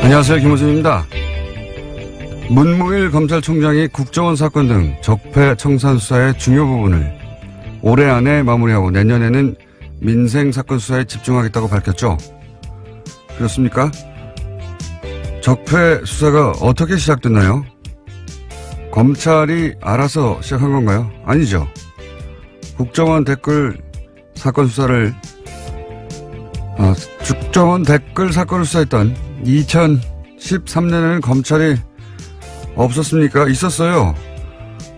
안녕하세요. 김호준입니다. 문무일 검찰총장이 국정원 사건 등 적폐청산 수사의 중요 부분을 올해 안에 마무리하고 내년에는 민생 사건 수사에 집중하겠다고 밝혔죠. 그렇습니까? 적폐 수사가 어떻게 시작됐나요? 검찰이 알아서 시작한 건가요? 아니죠. 국정원 댓글 사건 수사를 국정원 댓글 사건을 수사했던 2013년에는 검찰이 없었습니까? 있었어요.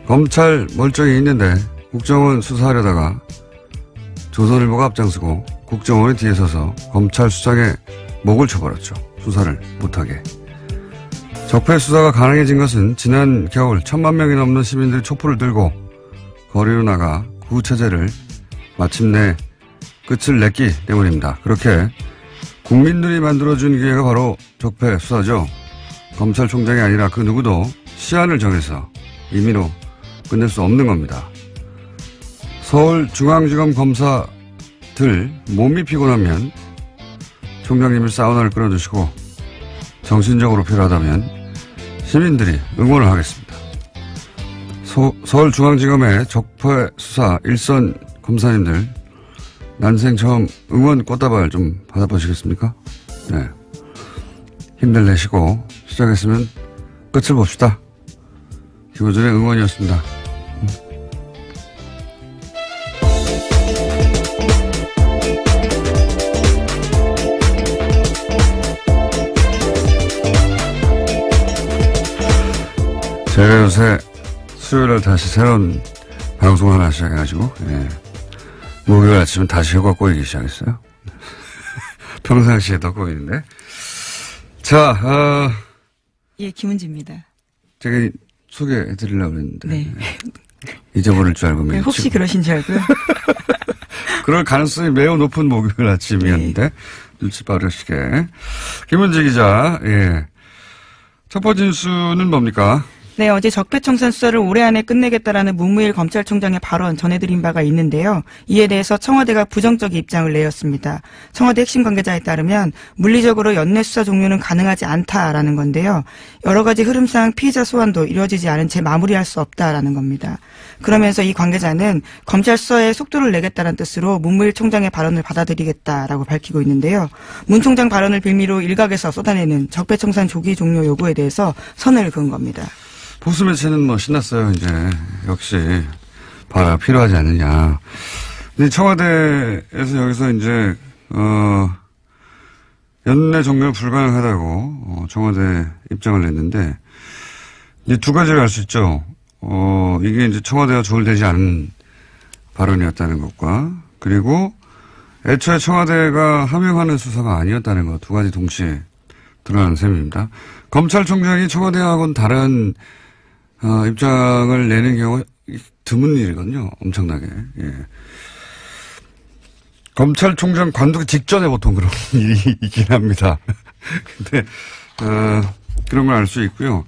검찰 멀쩡히 있는데 국정원 수사하려다가 조선일보가 앞장서고 국정원이 뒤에 서서 검찰 수장의 목을 쳐버렸죠. 수사를 못하게. 적폐 수사가 가능해진 것은 지난 겨울 1,000만 명이 넘는 시민들이 촛불을 들고 거리로 나가 구체제를 마침내 끝을 냈기 때문입니다. 그렇게 국민들이 만들어준 기회가 바로 적폐 수사죠. 검찰총장이 아니라 그 누구도 시한을 정해서 임의로 끝낼 수 없는 겁니다. 서울중앙지검 검사들 몸이 피곤하면 총장님이 사우나를 끌어주시고 정신적으로 필요하다면 시민들이 응원을 하겠습니다. 서울중앙지검의 적폐 수사 일선 검사님들 난생 처음 응원 꽃다발 좀 받아보시겠습니까? 네. 힘들 내시고 시작했으면 끝을 봅시다. 김호준의 응원이었습니다. 제가 요새 수요일날 다시 새로운 방송을 하나 시작해가지고, 예. 목요일 아침에 다시 혀가 꼬이기 시작했어요. 평상시에 더 꼬이는데. 자, 예, 김은지입니다. 제가 소개해드리려고 했는데. 네. 잊어버릴 줄 알고. 네, 혹시 그러신 줄 알고요. 그럴 가능성이 매우 높은 목요일 아침이었는데. 네. 눈치 빠르시게. 김은지 기자, 예. 첫 번째 뉴스는 뭡니까? 네, 어제 적폐청산 수사를 올해 안에 끝내겠다라는 문무일 검찰총장의 발언 전해드린 바가 있는데요. 이에 대해서 청와대가 부정적인 입장을 내었습니다. 청와대 핵심 관계자에 따르면 물리적으로 연내 수사 종료는 가능하지 않다라는 건데요. 여러 가지 흐름상 피의자 소환도 이루어지지 않은 채 마무리할 수 없다라는 겁니다. 그러면서 이 관계자는 검찰 수사에 속도를 내겠다는 뜻으로 문무일 총장의 발언을 받아들이겠다라고 밝히고 있는데요. 문 총장 발언을 빌미로 일각에서 쏟아내는 적폐청산 조기 종료 요구에 대해서 선을 그은 겁니다. 보수 매체는 뭐 신났어요, 이제. 역시, 필요하지 않느냐. 근데 청와대에서 여기서 이제, 연내 종료 불가능하다고, 청와대 입장을 냈는데, 이제 두 가지를 알 수 있죠. 이게 이제 청와대와 조율되지 않은 발언이었다는 것과, 그리고 애초에 청와대가 함용하는 수사가 아니었다는 것, 두 가지 동시에 드러나는 셈입니다. 검찰총장이 청와대하고는 다른 입장을 내는 경우가 드문 일이거든요. 엄청나게. 예. 검찰총장 관두기 직전에 보통 그런 일이 있긴 합니다. 근데, 그런 걸 알 수 있고요.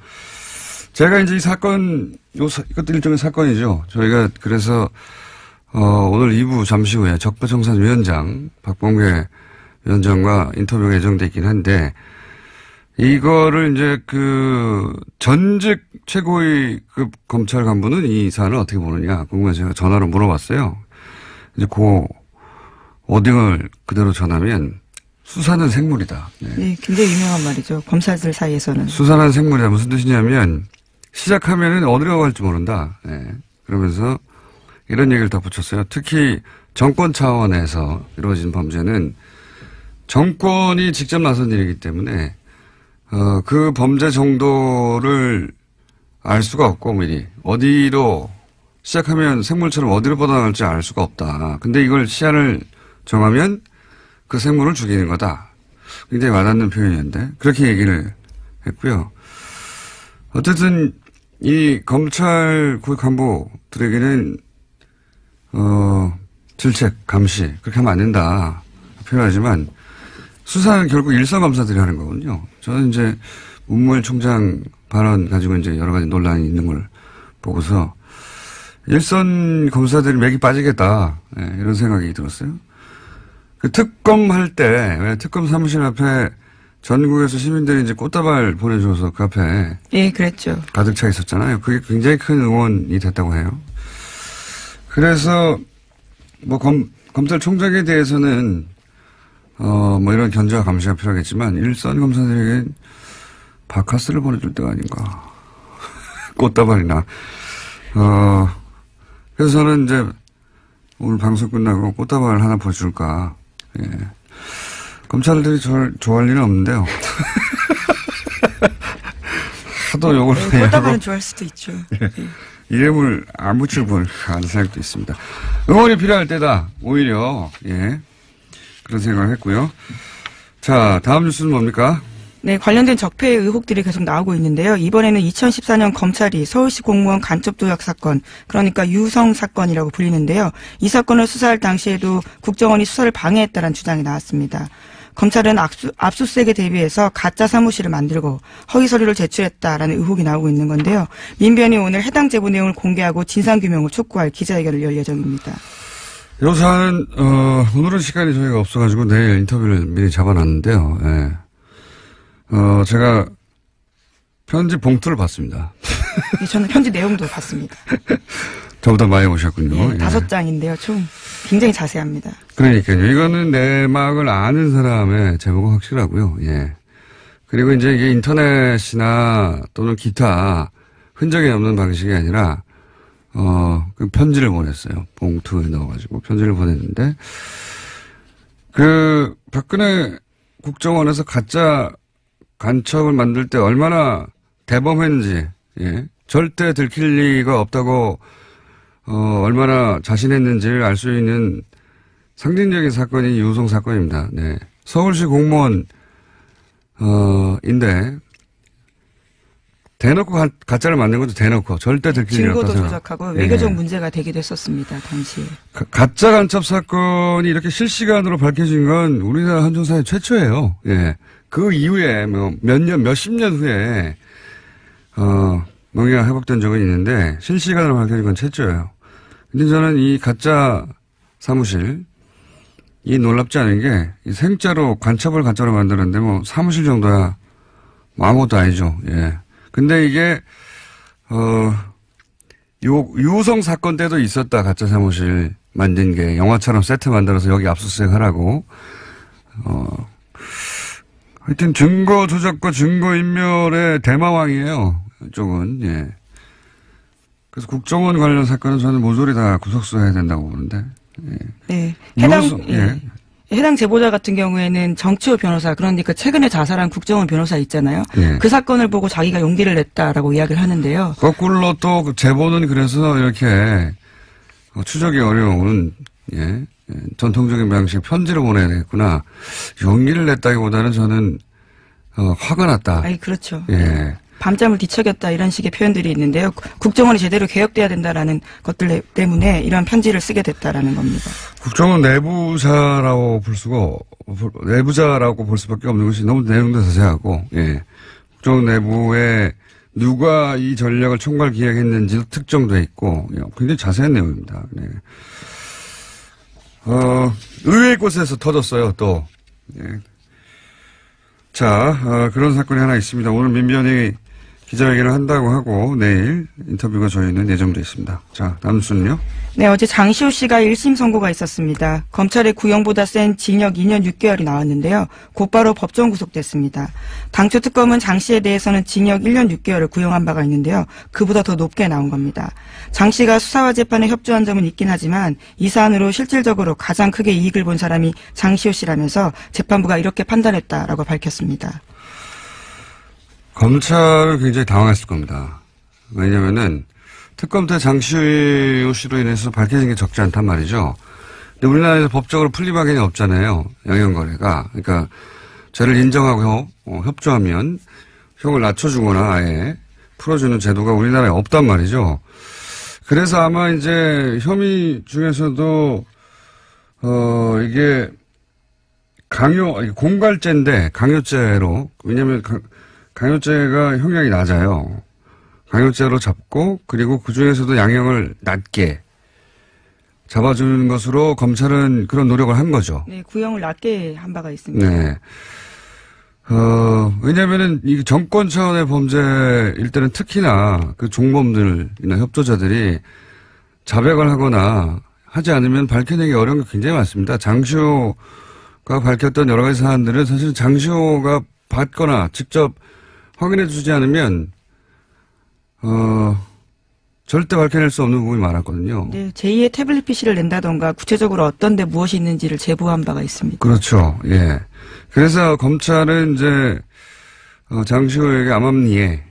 제가 이제 이 사건, 이것도 일종의 사건이죠. 저희가 그래서, 오늘 2부 잠시 후에 적폐청산위원장, 박범계 위원장과 인터뷰가 예정돼 있긴 한데, 이거를 이제 전직 최고위급 검찰 간부는 이 사안을 어떻게 보느냐 궁금해서 제가 전화로 물어봤어요. 이제 워딩을 그대로 전하면 수사는 생물이다. 네. 네, 굉장히 유명한 말이죠. 검사들 사이에서는. 수사는 생물이다. 무슨 뜻이냐면 시작하면은 어디로 갈지 모른다. 네. 그러면서 이런 얘기를 덧붙였어요. 특히 정권 차원에서 이루어진 범죄는 정권이 직접 나선 일이기 때문에 그 범죄 정도를 알 수가 없고, 미리. 어디로, 시작하면 생물처럼 어디로 뻗어나갈지 알 수가 없다. 근데 이걸 시한을 정하면 그 생물을 죽이는 거다. 굉장히 와닿는 표현이었는데, 그렇게 얘기를 했고요. 어쨌든, 이 검찰 고위 간부들에게는, 질책, 감시, 그렇게 하면 안 된다. 표현하지만, 수사는 결국 일선 검사들이 하는 거거든요. 저는 이제 문무일 총장 발언 가지고 이제 여러 가지 논란이 있는 걸 보고서 일선 검사들이 맥이 빠지겠다. 네, 이런 생각이 들었어요. 그 특검 할 때, 왜 특검 사무실 앞에 전국에서 시민들이 이제 꽃다발 보내줘서 그 앞에. 예, 그랬죠. 가득 차 있었잖아요. 그게 굉장히 큰 응원이 됐다고 해요. 그래서, 뭐, 검찰총장에 대해서는, 뭐 이런 견제와 감시가 필요하겠지만, 일선 검사들에겐 바카스를 보내줄 때가 아닌가. 꽃다발이나. 그래서 저는 이제, 오늘 방송 끝나고 꽃다발 하나 보여줄까. 예. 검찰들이 저를 좋아할 일은 없는데요. 하도 욕을 해요. 꽃다발은 좋아할 수도 있죠. 예. 이름을 안 붙일 뻔 하는 생각도 있습니다. 응원이 필요할 때다. 오히려 예 그런 생각을 했고요. 자, 다음 뉴스는 뭡니까? 네, 관련된 적폐 의혹들이 계속 나오고 있는데요. 이번에는 2014년 검찰이 서울시 공무원 간첩 도약 사건, 그러니까 유성 사건이라고 불리는데요. 이 사건을 수사할 당시에도 국정원이 수사를 방해했다는 주장이 나왔습니다. 검찰은 압수수색에 대비해서 가짜 사무실을 만들고 허위 서류를 제출했다라는 의혹이 나오고 있는 건데요. 민변이 오늘 해당 제보 내용을 공개하고 진상규명을 촉구할 기자회견을 열 예정입니다. 이 사안은 오늘은 시간이 저희가 없어가지고 내일 인터뷰를 미리 잡아놨는데요. 예. 제가 편지 봉투를 봤습니다. 네, 저는 편지 내용도 봤습니다. 저보다 많이 오셨군요. 예, 5장인데요. 총 굉장히 자세합니다. 그러니까요. 이거는 내막을 아는 사람의 제보가 확실하고요. 예. 그리고 이제 이게 인터넷이나 또는 기타 흔적이 없는 방식이 아니라 그 편지를 보냈어요. 봉투에 넣어가지고 편지를 보냈는데 그 박근혜 국정원에서 가짜 간첩을 만들 때 얼마나 대범했는지, 예. 절대 들킬 리가 없다고, 얼마나 자신했는지를 알 수 있는 상징적인 사건이 유성 사건입니다. 네. 서울시 공무원, 인데, 대놓고 가짜를 만든 것도 대놓고 절대 들킬 리 없다고 증거도 조작하고 외교적 문제가 되기도 했었습니다. 당시에. 가짜 간첩 사건이 이렇게 실시간으로 밝혀진 건 우리나라 헌정사에 최초예요. 예. 그 이후에 뭐 몇십 년 후에 명예가 회복된 적은 있는데 실시간으로 밝혀진 건 최초예요. 근데 저는 이 가짜 사무실 이 놀랍지 않은 게 이 생자로 간첩을 가짜로 만드는데 뭐 사무실 정도야 뭐 아무것도 아니죠. 예. 근데 이게 유성 사건 때도 있었다. 가짜 사무실 만든 게 영화처럼 세트 만들어서 여기 압수수색 하라고. 하여튼 증거 조작과 증거 인멸의 대마왕이에요. 이쪽은. 예. 그래서 국정원 관련 사건은 저는 모조리 다 구속수사해야 된다고 보는데. 예. 네. 예. 해당 제보자 같은 경우에는 정치호 변호사, 그러니까 최근에 자살한 국정원 변호사 있잖아요. 예. 그 사건을 보고 자기가 용기를 냈다라고 이야기를 하는데요. 거꾸로 또 제보는 그래서 이렇게 추적이 어려운 예. 전통적인 방식 편지로 보내야 되겠구나. 용기를 냈다기보다는 저는 화가 났다. 아이, 그렇죠. 예. 밤잠을 뒤척였다 이런 식의 표현들이 있는데요. 국정원이 제대로 개혁돼야 된다라는 것들 때문에 이런 편지를 쓰게 됐다라는 겁니다. 국정원 내부자라고 볼 수밖에 없는 것이 너무 내용도 자세하고, 예. 국정원 내부에 누가 이 전략을 총괄 기획했는지도 특정돼 있고, 굉장히 자세한 내용입니다. 네. 의외의 곳에서 터졌어요, 또. 예. 자, 그런 사건이 하나 있습니다. 오늘 민변이 기자회견을 한다고 하고 내일 인터뷰가 저희는 예정되어 있습니다. 자, 다음 뉴스는요? 네, 어제 장시호 씨가 1심 선고가 있었습니다. 검찰의 구형보다 센 징역 2년 6개월이 나왔는데요. 곧바로 법정 구속됐습니다. 당초 특검은 장 씨에 대해서는 징역 1년 6개월을 구형한 바가 있는데요. 그보다 더 높게 나온 겁니다. 장 씨가 수사와 재판에 협조한 점은 있긴 하지만 이 사안으로 실질적으로 가장 크게 이익을 본 사람이 장시호 씨라면서 재판부가 이렇게 판단했다라고 밝혔습니다. 검찰은 굉장히 당황했을 겁니다. 왜냐면은 특검 때 장시호 씨로 인해서 밝혀진 게 적지 않단 말이죠. 근데 우리나라에서 법적으로 풀리박이 없잖아요. 영향거래가. 그러니까 죄를 인정하고 협조하면 형을 낮춰주거나 아예 풀어주는 제도가 우리나라에 없단 말이죠. 그래서 아마 이제 혐의 중에서도 이게 공갈죄인데 강요죄로, 왜냐면 강요죄가 형량이 낮아요. 강요죄로 잡고, 그리고 그 중에서도 양형을 낮게 잡아주는 것으로 검찰은 그런 노력을 한 거죠. 네, 구형을 낮게 한 바가 있습니다. 네. 왜냐면은 이 정권 차원의 범죄일 때는 특히나 그 종범들이나 협조자들이 자백을 하거나 하지 않으면 밝혀내기 어려운 게 굉장히 많습니다. 장시호가 밝혔던 여러 가지 사안들은 사실 장시호가 받거나 직접 확인해 주지 않으면, 절대 밝혀낼 수 없는 부분이 많았거든요. 네, 제2의 태블릿 PC를 낸다던가 구체적으로 어떤 데 무엇이 있는지를 제보한 바가 있습니다. 그렇죠. 예. 그래서 검찰은 이제 장시호에게 암암리에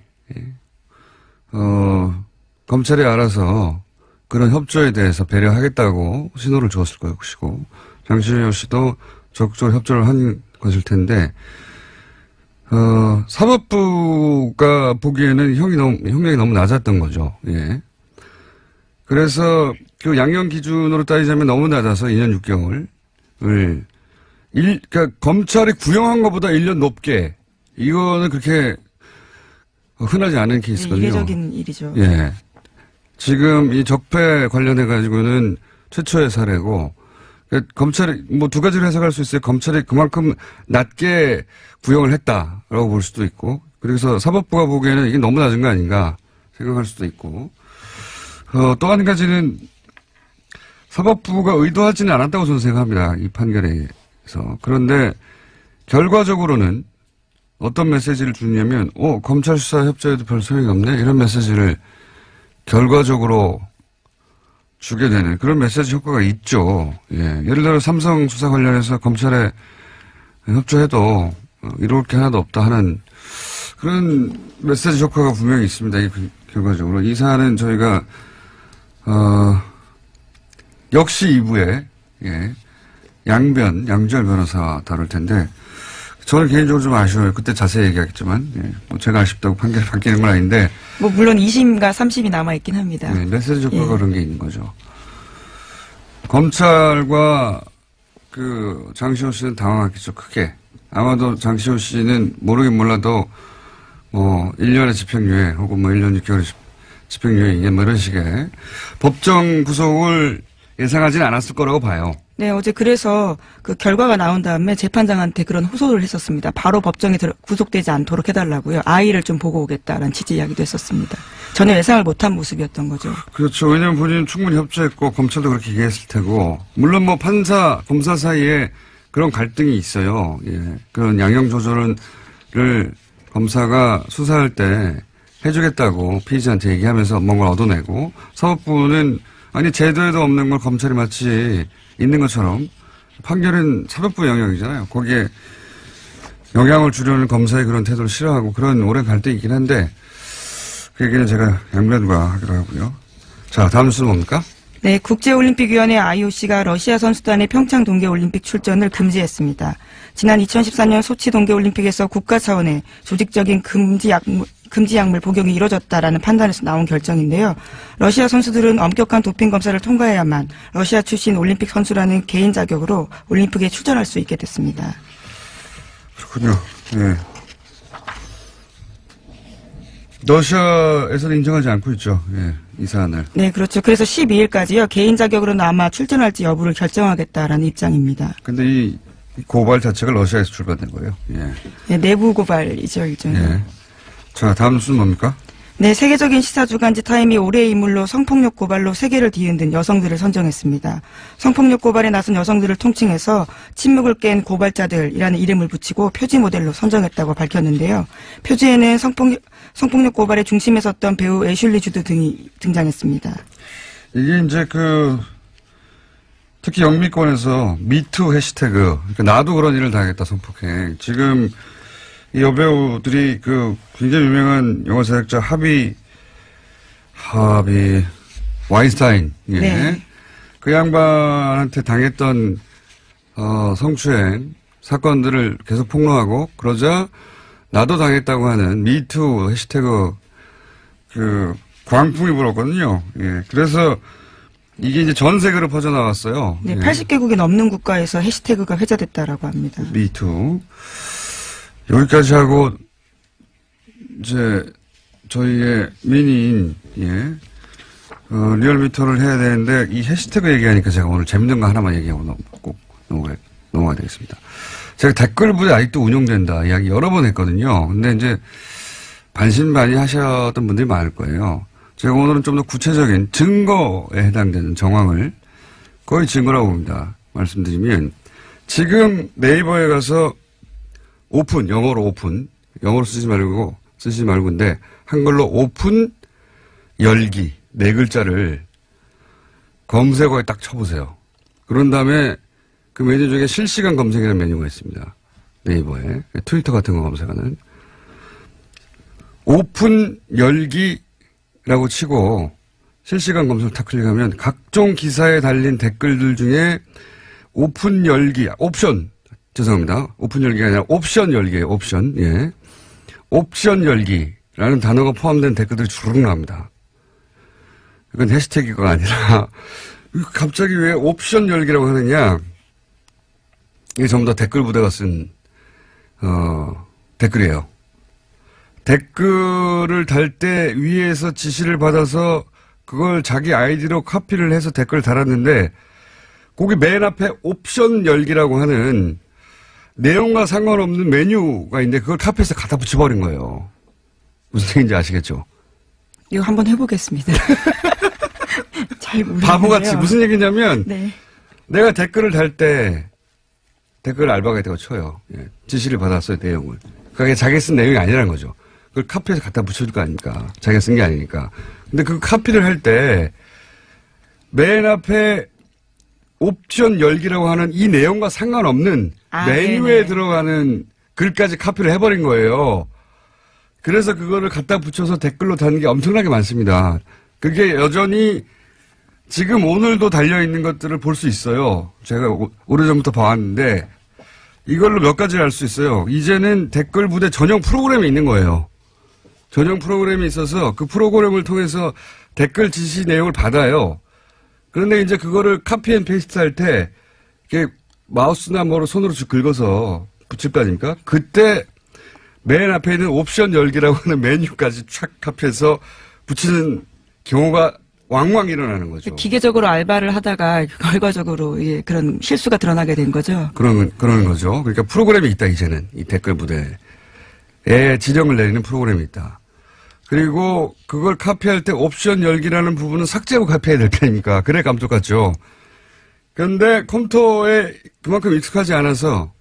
검찰이 알아서 그런 협조에 대해서 배려하겠다고 신호를 주었을 것이고 장시호 씨도 적극적으로 협조를 한 것일 텐데 사법부가 보기에는 형량이 너무 낮았던 거죠. 예. 그래서 그 양형 기준으로 따지자면 너무 낮아서 2년 6개월을 그러니까 검찰이 구형한 것보다 1년 높게 이거는 그렇게 흔하지 않은 케이스거든요. 이례적인 일이죠. 예. 지금 이 적폐 관련해 가지고는 최초의 사례고 그러니까 검찰이 뭐 두 가지로 해석할 수 있어요. 검찰이 그만큼 낮게 구형을 했다라고 볼 수도 있고 그래서 사법부가 보기에는 이게 너무 낮은 거 아닌가 생각할 수도 있고 또 한 가지는 사법부가 의도하지는 않았다고 저는 생각합니다. 이 판결에서. 그런데 결과적으로는 어떤 메시지를 주냐면 검찰 수사 협조에도 별 소용이 없네 이런 메시지를 결과적으로 주게 되는 그런 메시지 효과가 있죠. 예. 예를 들어 삼성 수사 관련해서 검찰에 협조해도 이럴 게 하나도 없다 하는 그런 메시지 효과가 분명히 있습니다. 결과적으로. 이 사안은 저희가 역시 2부에 예, 양주열 변호사와 다룰 텐데 저는 개인적으로 좀 아쉬워요. 그때 자세히 얘기하겠지만 예, 뭐 제가 아쉽다고 판결이 바뀌는 건 아닌데 뭐 물론 2심과 3심이 남아있긴 합니다. 네, 메시지 효과가 그런 게 있는 거죠. 검찰과 그 장시호 씨는 당황했겠죠. 크게. 아마도 장시호 씨는 모르긴 몰라도 뭐 1년의 집행유예 혹은 뭐 1년 6개월의 집행유예 뭐 이런 식의 법정 구속을 예상하지는 않았을 거라고 봐요. 네, 어제 그래서 그 결과가 나온 다음에 재판장한테 그런 호소를 했었습니다. 바로 법정에 구속되지 않도록 해달라고요. 아이를 좀 보고 오겠다라는 취지 이야기도 했었습니다. 전혀 예상을 못한 모습이었던 거죠. 그렇죠. 왜냐하면 본인은 충분히 협조했고 검찰도 그렇게 얘기했을 테고 물론 뭐 판사, 검사 사이에 그런 갈등이 있어요. 예. 그런 양형 조절을 검사가 수사할 때 해주겠다고 피의자한테 얘기하면서 뭔가 얻어내고 사법부는 아니 제도에도 없는 걸 검찰이 마치 있는 것처럼 판결은 사법부 영역이잖아요. 거기에 영향을 주려는 검사의 그런 태도를 싫어하고 그런 오랜 갈등이 있긴 한데 그 얘기는 제가 양면과 하기로 하고요. 자, 다음 뉴스는 뭡니까? 네, 국제올림픽위원회 IOC가 러시아 선수단의 평창 동계올림픽 출전을 금지했습니다. 지난 2014년 소치 동계올림픽에서 국가 차원의 조직적인 금지 약물 복용이 이뤄졌다라는 판단에서 나온 결정인데요. 러시아 선수들은 엄격한 도핑 검사를 통과해야만 러시아 출신 올림픽 선수라는 개인 자격으로 올림픽에 출전할 수 있게 됐습니다. 그렇군요. 네. 러시아에서는 인정하지 않고 있죠. 예, 이 사안을. 네, 그렇죠. 그래서 12일까지요. 개인 자격으로는 아마 출전할지 여부를 결정하겠다라는 입장입니다. 근데 이 고발 자체가 러시아에서 출발된 거예요. 예. 네, 내부 고발이죠, 일종의. 예. 자, 다음 뉴스는 뭡니까? 네, 세계적인 시사주간지 타임이 올해의 인물로 성폭력 고발로 세계를 뒤흔든 여성들을 선정했습니다. 성폭력 고발에 나선 여성들을 통칭해서 침묵을 깬 고발자들이라는 이름을 붙이고 표지 모델로 선정했다고 밝혔는데요. 표지에는 성폭력 고발의 중심에 섰던 배우 애슐리 주드 등이 등장했습니다. 이게 이제 특히 영미권에서 미투 해시태그, 그러니까 나도 그런 일을 당했다, 성폭행. 지금 이 여배우들이 굉장히 유명한 영화 제작자 하비 와인스타인, 예. 네. 그 양반한테 당했던 성추행 사건들을 계속 폭로하고 그러자 나도 당했다고 하는 미투 해시태그 광풍이 불었거든요. 예. 그래서 이게 이제 전 세계로 퍼져나왔어요. 네, 예. 80개국이 넘는 국가에서 해시태그가 회자됐다라고 합니다. 미투. 여기까지 하고 이제 저희의 미니인 리얼미터를 해야 되는데 이 해시태그 얘기하니까 제가 오늘 재밌는 거 하나만 얘기하고 꼭 넘어가야 되겠습니다. 제가 댓글 부대 아직도 운영된다 이야기 여러 번 했거든요. 근데 이제 반신반의 하셨던 분들이 많을 거예요. 제가 오늘은 좀 더 구체적인 증거에 해당되는 정황을 거의 증거라고 봅니다. 말씀드리면 지금 네이버에 가서 오픈, 영어로 오픈, 영어로 쓰지 말고인데 한글로 오픈 열기 네 글자를 검색어에 딱 쳐보세요. 그런 다음에 그 메뉴 중에 실시간 검색이라는 메뉴가 있습니다. 네이버에. 트위터 같은 거 검색하는. 오픈 열기라고 치고 실시간 검색을 탁 클릭하면 각종 기사에 달린 댓글들 중에 오픈 열기, 옵션, 죄송합니다. 오픈 열기가 아니라 옵션 열기예요. 옵션. 예. 옵션 열기라는 단어가 포함된 댓글들이 주르륵 나옵니다. 이건 해시태그가 아니라 갑자기 왜 옵션 열기라고 하느냐. 이게 전부 다 댓글 부대가 쓴 댓글이에요. 댓글을 달 때 위에서 지시를 받아서 그걸 자기 아이디로 카피를 해서 댓글을 달았는데 거기 맨 앞에 옵션 열기라고 하는 내용과 상관없는 메뉴가 있는데 그걸 카피해서 갖다 붙여버린 거예요. 무슨 얘기인지 아시겠죠? 이거 한번 해보겠습니다. 잘 모르겠네요. 바보같이 무슨 얘기냐면 네. 내가 댓글을 달 때 댓글 알바가 있다고 쳐요. 예, 지시를 받았어요. 내용을. 그게 자기가 쓴 내용이 아니라는 거죠. 그걸 카피해서 갖다 붙여줄 거 아닙니까? 자기가 쓴 게 아니니까. 근데 그 카피를 할 때 맨 앞에 옵션 열기라고 하는 이 내용과 상관없는 메뉴에 네네. 들어가는 글까지 카피를 해버린 거예요. 그래서 그거를 갖다 붙여서 댓글로 다는 게 엄청나게 많습니다. 그게 여전히 지금 오늘도 달려있는 것들을 볼 수 있어요. 제가 오래전부터 봐왔는데 이걸로 몇 가지를 알 수 있어요. 이제는 댓글 부대 전용 프로그램이 있는 거예요. 전용 프로그램이 있어서 그 프로그램을 통해서 댓글 지시 내용을 받아요. 그런데 이제 그거를 카피 앤 페이스트 할 때 이렇게 마우스나 뭐로 손으로 쭉 긁어서 붙일 거 아닙니까? 그때 맨 앞에 있는 옵션 열기라고 하는 메뉴까지 촥 카피해서 붙이는 경우가 왕왕 일어나는 거죠. 기계적으로 알바를 하다가 결과적으로 예, 그런 실수가 드러나게 된 거죠. 그런 거죠. 그러니까 프로그램이 있다, 이제는. 이 댓글 부대에 지령을 내리는 프로그램이 있다. 그리고 그걸 카피할 때 옵션 열기라는 부분은 삭제하고 카피해야 될 거 아닙니까? 그래 감쪽같죠. 그런데 컴퓨터에 그만큼 익숙하지 않아서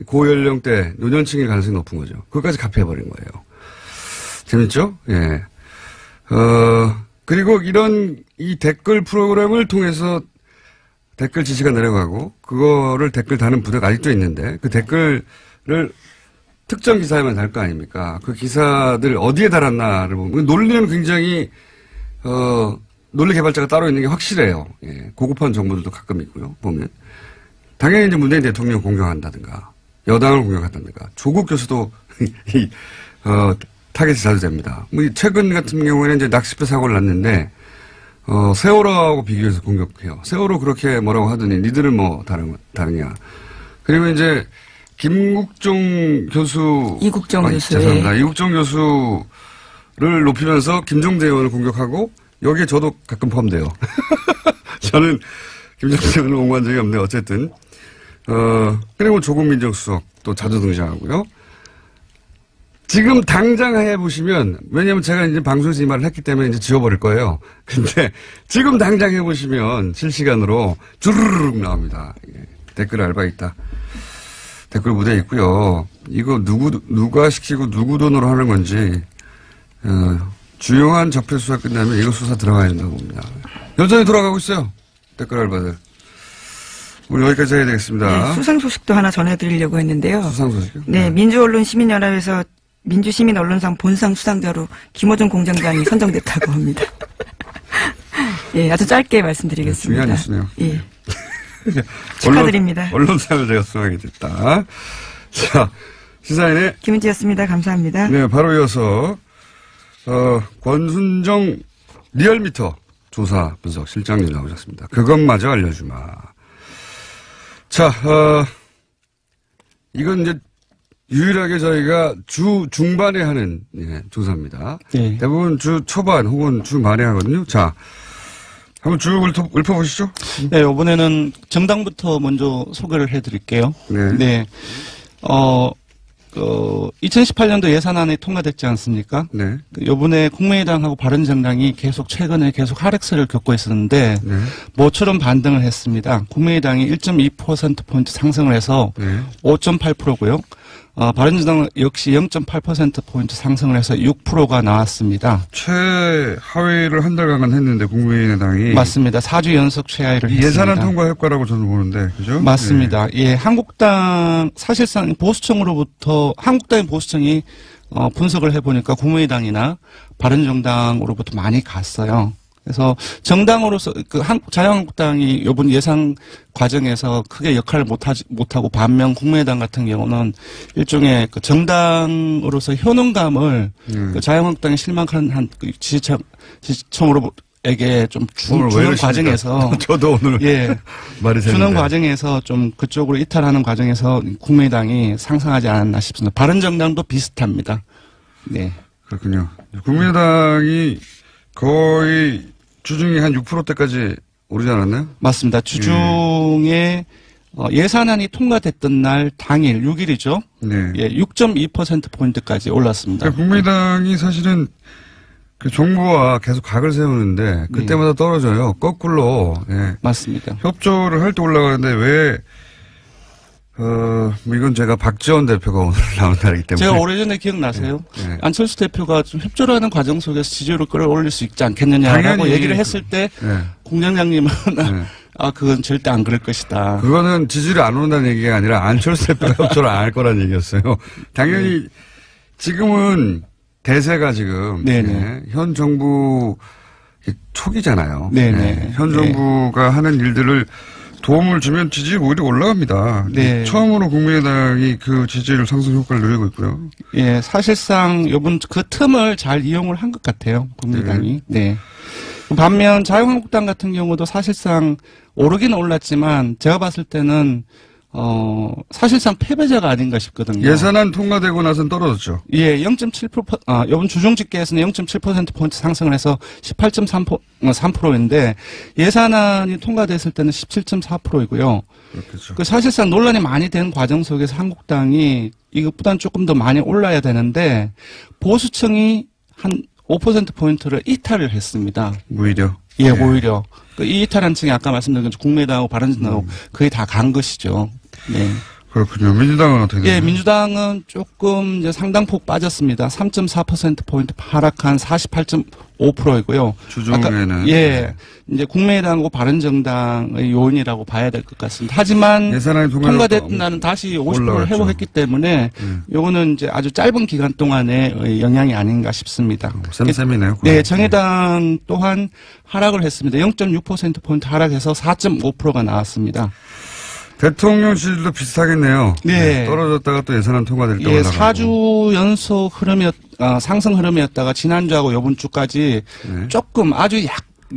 고연령대 노년층일 가능성이 높은 거죠. 그것까지 카피해버린 거예요. 재밌죠? 예. 그리고 이 댓글 프로그램을 통해서 댓글 지시가 내려가고, 그거를 댓글 다는 부대가 아직도 있는데, 그 댓글을 특정 기사에만 달 거 아닙니까? 그 기사들 어디에 달았나를 보면, 논리는 굉장히, 논리 개발자가 따로 있는 게 확실해요. 예. 고급한 정보들도 가끔 있고요, 보면. 당연히 이제 문재인 대통령 공격한다든가, 여당을 공격한다든가, 조국 교수도, 타겟이 자주 됩니다. 최근 같은 경우에는 이제 낚싯배 사고를 났는데, 세월호하고 비교해서 공격해요. 세월호 그렇게 뭐라고 하더니, 니들은 뭐 다르냐. 그리고 이제, 김국종 교수. 이국종 교수. 죄송합니다. 이국종 교수를 높이면서 김종대 의원을 공격하고, 여기에 저도 가끔 포함돼요. 저는 김종대 의원을 옹호한 적이 없는데, 어쨌든. 그리고 조국 민정수석도 자주 등장하고요. 지금 당장 해보시면, 왜냐면 제가 이제 방송에서 이 말을 했기 때문에 이제 지워버릴 거예요. 근데 지금 당장 해보시면 실시간으로 주르륵 나옵니다. 댓글 알바 있다. 댓글 무대 있고요. 이거 누가 시키고 누구 돈으로 하는 건지, 주요한 적폐 수사 끝나면 이거 수사 들어가야 된다고 봅니다. 여전히 돌아가고 있어요. 댓글 알바들. 우리 여기까지 해야 되겠습니다. 네, 수상 소식도 하나 전해드리려고 했는데요. 수상 소식이요? 네, 민주언론시민연합에서 민주시민언론상 본상 수상자로 김호중 공장장이 선정됐다고 합니다. 예, 아주 짧게 말씀드리겠습니다. 중요한 뉴스네요. 예. 축하드립니다. 언론상을 제가 수상하게 됐다. 자, 시사인의 김은지였습니다. 감사합니다. 네, 바로 이어서 권순정 리얼미터 조사 분석 실장님 나오셨습니다. 그것마저 알려주마. 자, 이건 이제 유일하게 저희가 주 중반에 하는 조사입니다. 네. 대부분 주 초반 혹은 주 말에 하거든요. 자, 한번 쭉 읊어보시죠. 네, 이번에는 정당부터 먼저 소개를 해드릴게요. 네. 2018년도 예산안이 통과됐지 않습니까? 네. 요번에 국민의당하고 바른정당이 최근에 계속 하락세를 겪고 있었는데, 네. 모처럼 반등을 했습니다. 국민의당이 1.2%포인트 상승을 해서 네. 5.8%고요. 바른정당 역시 0.8%포인트 상승을 해서 6%가 나왔습니다. 최하위를 한 달간 했는데 국민의당이. 맞습니다. 4주 연속 최하위를 했습니다. 예산안 통과 효과라고 저는 보는데, 그죠? 맞습니다. 예, 한국당, 사실상 한국당의 보수청이 분석을 해보니까 국민의당이나 바른정당으로부터 많이 갔어요. 그래서 정당으로서 자유한국당이 이번 예산 과정에서 크게 역할을 못하고 반면 국민의당 같은 경우는 일종의 정당으로서 효능감을 자유한국당에 실망한 지지층으로에게 좀 주는 과정에서 저도 오늘 말이 주는 과정에서 좀 그쪽으로 이탈하는 과정에서 국민의당이 상승하지 않았나 싶습니다. 바른정당도 비슷합니다. 네. 그렇군요. 국민의당이 거의 주중에 한 6%대까지 오르지 않았나요? 맞습니다. 주중에 예산안이 통과됐던 날 당일 6일이죠. 네. 예, 6.2%포인트까지 올랐습니다. 그러니까 국민의당이 사실은 그 정부와 계속 각을 세우는데 그때마다 떨어져요. 거꾸로. 예. 맞습니다. 협조를 할 때 올라가는데 왜 이건 제가 박지원 대표가 오늘 나온 날이기 때문에. 제가 오래전에 기억나세요? 네. 안철수 대표가 좀 협조를 하는 과정 속에서 지지율을 끌어올릴 수 있지 않겠느냐라고 얘기를 했을 때 공장장님은 그건 절대 안 그럴 것이다. 그거는 지지율이 안 오른다는 얘기가 아니라 안철수 대표가 협조를 안 할 거라는 얘기였어요. 당연히 지금은 대세가 지금 현 정부 초기잖아요. 현 정부가 하는 일들을 도움을 주면 지지율 오히려 올라갑니다. 네. 처음으로 국민의당이 그 지지율 상승 효과를 누리고 있고요. 예, 사실상 이번 그 틈을 잘 이용을 한 것 같아요. 국민의당이. 네. 반면 자유한국당 같은 경우도 사실상 오르긴 올랐지만 제가 봤을 때는 사실상 패배자가 아닌가 싶거든요. 예산안 통과되고 나서는 떨어졌죠. 예, 0.7%, 이번 주중 집계에서는 0.7%포인트 상승을 해서 18.3%인데 예산안이 통과됐을 때는 17.4%이고요. 그렇겠죠. 그 사실상 논란이 많이 된 과정 속에서 한국당이 이것보다는 조금 더 많이 올라야 되는데 보수층이 한 5%포인트를 이탈을 했습니다. 오히려? 예, 오히려. 이 이탈한 층이 아까 말씀드린 것처럼 국민의당하고 바른정당하고 거의 다 간 것이죠. 네. 그렇군요. 민주당은 어떻게 되나요? 예, 민주당은 조금 이제 상당폭 빠졌습니다. 3.4%포인트 하락한 48.5%이고요. 주중에는. 이제 국민의당하고 바른정당의 요인이라고 봐야 될 것 같습니다. 하지만 예산안이 통과됐던 날은 다시 50%를 회복했기 때문에 요거는 이제 아주 짧은 기간 동안의 영향이 아닌가 싶습니다. 쌤쌤이네요. 네, 정의당 또한 하락을 했습니다. 0.6%포인트 하락해서 4.5%가 나왔습니다. 대통령 지지율도 비슷하겠네요. 네. 떨어졌다가 또 예산안 통과될 때 올라가고. 4주 연속 상승 흐름이었다가 지난주하고 이번 주까지 조금 아주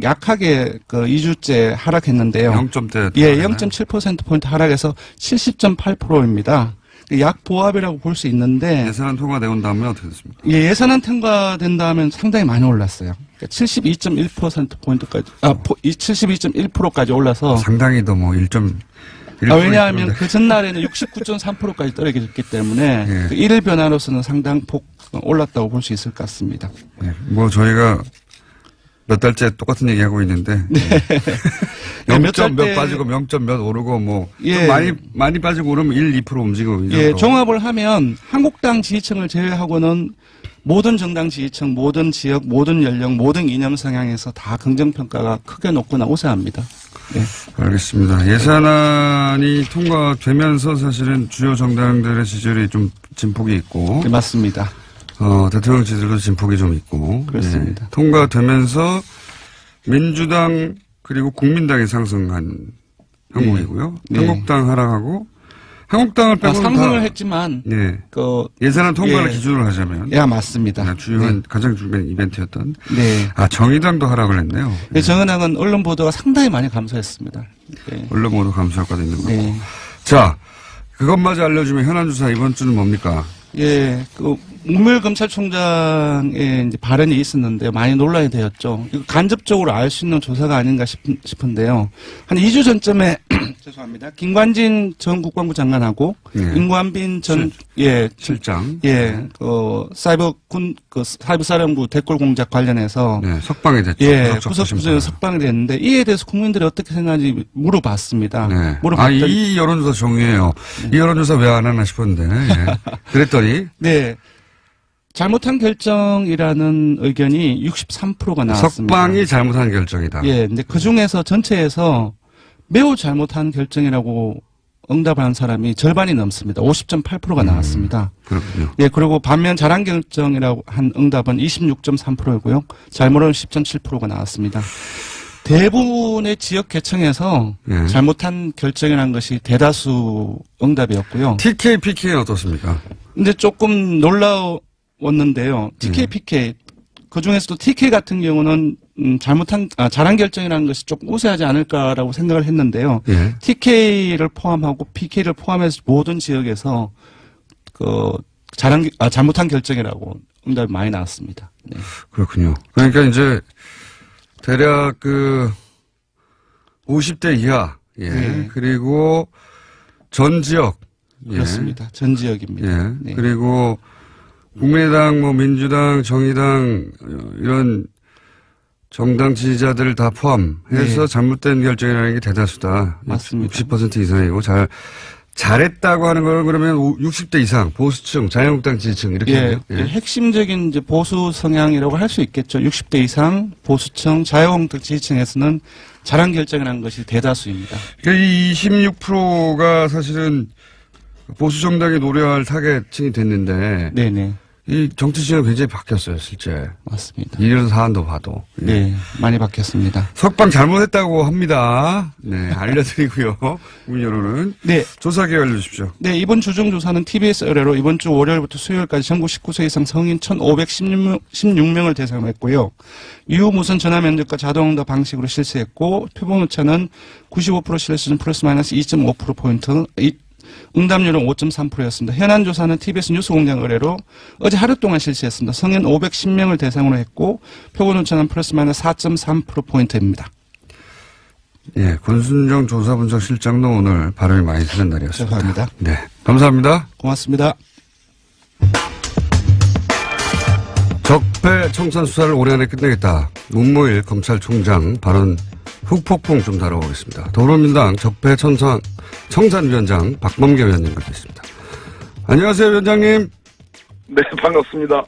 약하게 2주째 하락했는데요. 0점대. 예, 0.7%포인트 하락해서 70.8%입니다. 약보합이라고 볼 수 있는데. 예산안 통과되고 다음에 어떻게 됐습니까? 예, 예산안 통과된 다음에 상당히 많이 올랐어요. 72.1%포인트까지, 72.1%까지 올라서. 상당히도 뭐 1.1%. 왜냐하면 그 전날에는 69.3%까지 떨어졌기 때문에 그 일일 변화로서는 상당폭 올랐다고 볼 수 있을 것 같습니다. 네. 뭐 저희가 몇 달째 똑같은 얘기하고 있는데 0점 몇 빠지고 0점 몇 오르고 뭐 좀 많이 빠지고 오르면 1, 2% 움직이고 종합을 하면 한국당 지지층을 제외하고는 모든 정당 지지층, 모든 지역, 모든 연령, 모든 이념 성향에서 다 긍정평가가 크게 높거나 우세합니다. 네. 알겠습니다. 예산안이 통과되면서 사실은 주요 정당들의 지지율이 좀 진폭이 있고. 네, 맞습니다. 대통령 지지율도 진폭이 좀 있고. 그렇습니다. 통과되면서 민주당 그리고 국민당이 상승한 항목이고요. 한국당 하락하고 한국당을 빼고는 상승을 했지만 예산안 통과를 기준으로 하자면 맞습니다. 주요한 가장 중요한 이벤트였던 정의당도 하락을 했네요. 네, 정의당은 언론 보도가 상당히 많이 감소했습니다. 언론 보도 감소 효과도 있는 거고. 자, 그것마저 알려주면 현안 주사 이번 주는 뭡니까? 예, 문무일 검찰총장의 이제 발언이 있었는데 많이 논란이 되었죠. 이거 간접적으로 알 수 있는 조사가 아닌가 싶은데요. 한 2주 전쯤에 죄송합니다. 김관진 전 국방부 장관하고 임관빈 전 실장 사이버사령부 댓글 공작 관련해서 석방이 됐죠. 구속부서에 석방이 됐는데 이에 대해서 국민들이 어떻게 생각하는지 물어봤습니다. 물어봤더니 이 여론조사 종이에요. 이 여론조사 왜 안 하나 싶었는데 그랬더니 잘못한 결정이라는 의견이 63%가 나왔습니다. 석방이 잘못한 결정이다. 근데 그 중에서 전체에서 매우 잘못한 결정이라고 응답한 사람이 절반이 넘습니다. 50.8%가 나왔습니다. 그렇군요. 그리고 반면 잘한 결정이라고 한 응답은 26.3%이고요. 잘못은 10.7%가 나왔습니다. 대부분의 지역 개청에서 잘못한 결정이라는 것이 대다수 응답이었고요. TK, PK는 어떻습니까? 근데 조금 놀라웠는데요. TK, PK 그 중에서도 TK 같은 경우는 잘한 결정이라는 것이 조금 우세하지 않을까라고 생각을 했는데요. TK를 포함하고 PK를 포함해서 모든 지역에서 잘못한 결정이라고 응답이 많이 나왔습니다. 그렇군요. 그러니까 이제 대략 50대 이하, 그리고 전 지역. 그렇습니다. 전 지역입니다. 그리고 국민의당, 민주당, 정의당, 이런 정당 지지자들을 다 포함해서 잘못된 결정이라는 게 대다수다. 맞습니다. 60% 이상이고, 잘했다고 하는 건 그러면 60대 이상, 보수층, 자유한국당 지지층, 이렇게. 핵심적인 이제 보수 성향이라고 할 수 있겠죠. 60대 이상, 보수층, 자유한국당 지지층에서는 잘한 결정이라는 것이 대다수입니다. 그러니까 이 26%가 사실은 보수 정당이 노려할 타겟층이 됐는데. 이 정치 지형이 굉장히 바뀌었어요, 실제. 맞습니다. 이런 사안도 봐도. 많이 바뀌었습니다. 석방 잘못했다고 합니다. 알려드리고요. 국민 여론은. 조사 기회 알려주십시오. 이번 주중조사는 TBS 의뢰로 이번 주 월요일부터 수요일까지 전국 19세 이상 성인 1,516명을 대상으로 했고요. 유무선 전화 면접과 자동응답 방식으로 실시했고, 표본 오차는 95% 실수준 플러스 마이너스 2.5%포인트, 응답률은 5.3%였습니다. 현안 조사는 TBS 뉴스공장 의뢰로 어제 하루 동안 실시했습니다. 성인 510명을 대상으로 했고 표본 오차는 플러스 마이너스 4.3%포인트입니다. 권순정 조사분석실장도 오늘 발언이 많이 드는 날이었습니다. 죄송합니다. 감사합니다. 고맙습니다. 적폐 청산 수사를 올해 안에 끝내겠다. 문무일 검찰총장 발언 후폭풍 좀 다뤄보겠습니다. 더불어민주당 적폐 청산위원장 박범계 위원님 모셨습니다. 안녕하세요, 위원장님. 네, 반갑습니다.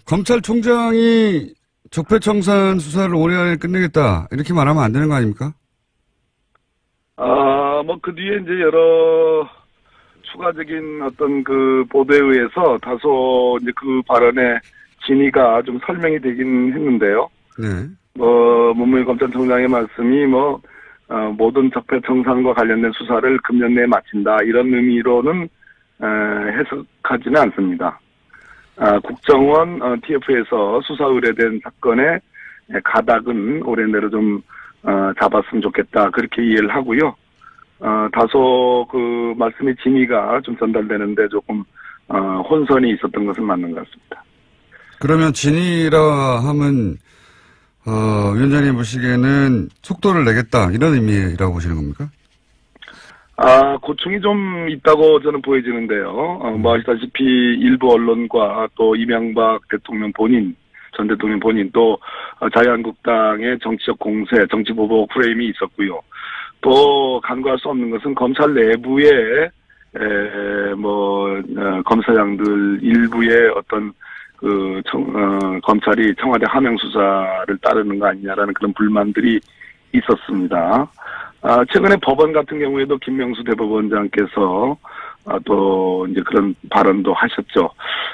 검찰총장이 적폐 청산 수사를 올해 안에 끝내겠다 이렇게 말하면 안 되는 거 아닙니까? 그 뒤에 이제 여러 추가적인 어떤 보도에 의해서 다소 이제 그 발언의 진위가 좀 설명이 되긴 했는데요. 문무일 검찰총장의 말씀이 모든 적폐 청산과 관련된 수사를 금년 내에 마친다 이런 의미로는 해석하지는 않습니다. 국정원 TF에서 수사 의뢰된 사건의 가닥은 올해 내로 좀 잡았으면 좋겠다 그렇게 이해를 하고요. 다소 그 말씀의 진위가 좀 전달되는데 조금 혼선이 있었던 것은 맞는 것 같습니다. 그러면 진위라 하면 위원장님 보시기에는 속도를 내겠다 이런 의미라고 보시는 겁니까? 고충이 좀 있다고 저는 보여지는데요. 아시다시피 일부 언론과 또 이명박 대통령 본인, 전 대통령 본인 또 자유한국당의 정치적 공세, 정치보복 프레임이 있었고요. 또 간과할 수 없는 것은 검찰 내부에 검사장들 일부의 어떤 검찰이 청와대 하명 수사를 따르는 거 아니냐라는 그런 불만들이 있었습니다. 최근에 법원 같은 경우에도 김명수 대법원장께서 또 이제 그런 발언도 하셨죠.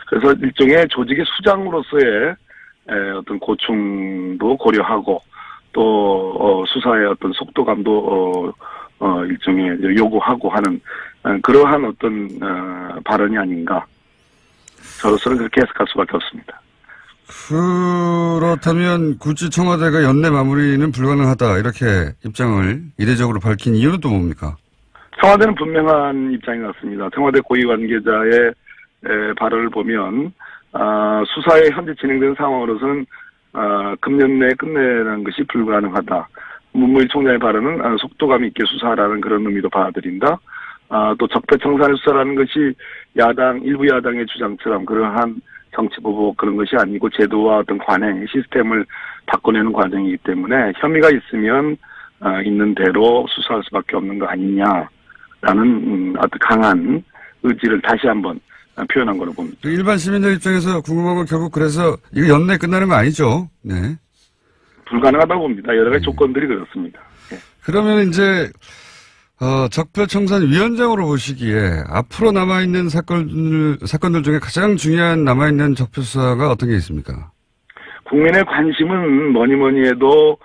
그래서 일종의 조직의 수장으로서의 어떤 고충도 고려하고 또 수사의 어떤 속도감도 일종의 요구하고 하는 그러한 어떤 발언이 아닌가. 저로서는 그렇게 해석할 수밖에 없습니다. 그렇다면 굳이 청와대가 연내 마무리는 불가능하다 이렇게 입장을 이례적으로 밝힌 이유는 또 뭡니까? 청와대는 분명한 입장인 것 같습니다. 청와대 고위 관계자의 발언을 보면 수사에 현재 진행되는 상황으로서는 금년 내에 끝내는 것이 불가능하다. 문무일 총장의 발언은 속도감 있게 수사하라는 그런 의미로 받아들인다. 또 적폐청산의 수사라는 것이 일부 야당의 주장처럼 그러한 정치보복 그런 것이 아니고 제도와 어떤 관행, 시스템을 바꿔내는 과정이기 때문에 혐의가 있으면 있는 대로 수사할 수밖에 없는 거 아니냐라는 아주 강한 의지를 다시 한번 표현한 거로 봅니다. 일반 시민들 입장에서 궁금한 건 결국 그래서 이거 연내 끝나는 거 아니죠? 네. 불가능하다고 봅니다. 여러 가지 조건들이 그렇습니다. 네. 그러면 이제 적폐청산위원장으로 보시기에 앞으로 남아있는 사건들 중에 가장 중요한 남아있는 적폐수사가 어떤 게 있습니까? 국민의 관심은 뭐니 해도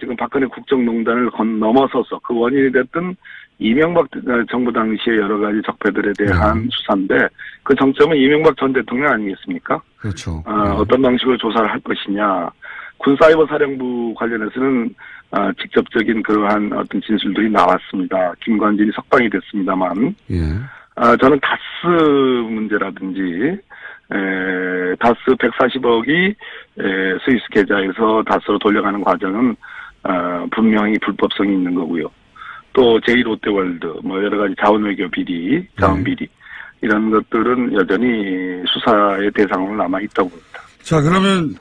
지금 박근혜 국정농단을 넘어서서 그 원인이 됐던 이명박 정부 당시의 여러 가지 적폐들에 대한 수사인데 그 정점은 이명박 전 대통령 아니겠습니까? 그렇죠. 어떤 방식으로 조사를 할 것이냐. 군사이버사령부 관련해서는 직접적인 그러한 어떤 진술들이 나왔습니다. 김관진이 석방이 됐습니다만 저는 다스 문제라든지 다스 140억이 스위스 계좌에서 다스로 돌려가는 과정은 분명히 불법성이 있는 거고요. 또 제2롯데월드 뭐 여러 가지 자원외교 비리, 자원비리 이런 것들은 여전히 수사의 대상으로 남아 있다고 봅니다. 자, 그러면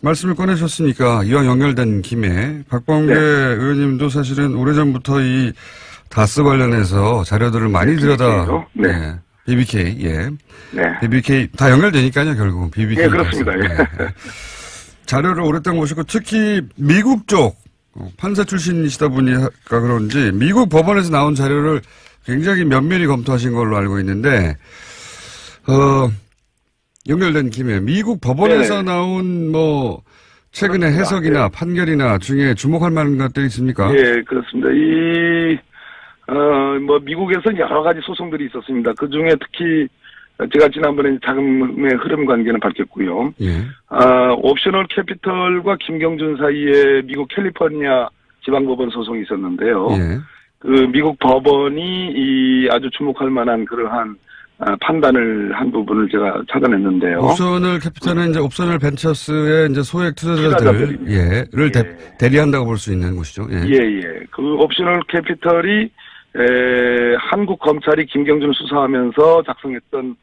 말씀을 꺼내셨으니까 이왕 연결된 김에 박범계 의원님도 사실은 오래전부터 이 다스 관련해서 자료들을 많이 BBK, BBK 다 연결되니까요, 결국은 BBK. 네, 그렇습니다. 자료를 오랫동안 보시고 특히 미국 쪽 판사 출신이시다 보니까 그런지 미국 법원에서 나온 자료를 굉장히 면밀히 검토하신 걸로 알고 있는데 연결된 김에 미국 법원에서 나온 최근의 해석이나 판결이나 중에 주목할 만한 것들이 있습니까? 예, 그렇습니다. 미국에서 여러 가지 소송들이 있었습니다. 그 중에 특히 제가 지난번에 자금의 흐름 관계는 밝혔고요. 옵셔널 캐피털과 김경준 사이에 미국 캘리포니아 지방법원 소송이 있었는데요. 그 미국 법원이 아주 주목할 만한 그러한 판단을 한 부분을 제가 찾아냈는데요. 옵셔널 캐피탈은 이제 옵셔널 벤처스의 이제 소액 투자자들을 대리한다고 볼 수 있는 곳이죠. 그 옵셔널 캐피털이 한국 검찰이 김경준을 수사하면서 작성했던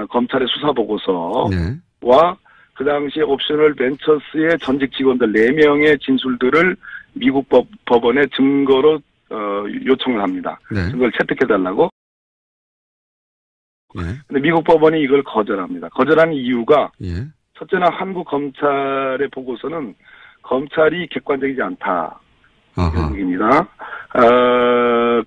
검찰의 수사 보고서와 그 당시에 옵셔널 벤처스의 전직 직원들 4명의 진술들을 미국 법원에 증거로 요청을 합니다. 증거를 채택해달라고. 근데 미국 법원이 이걸 거절합니다. 거절한 이유가 첫째는 한국 검찰의 보고서는 검찰이 객관적이지 않다. 이런 얘기입니다.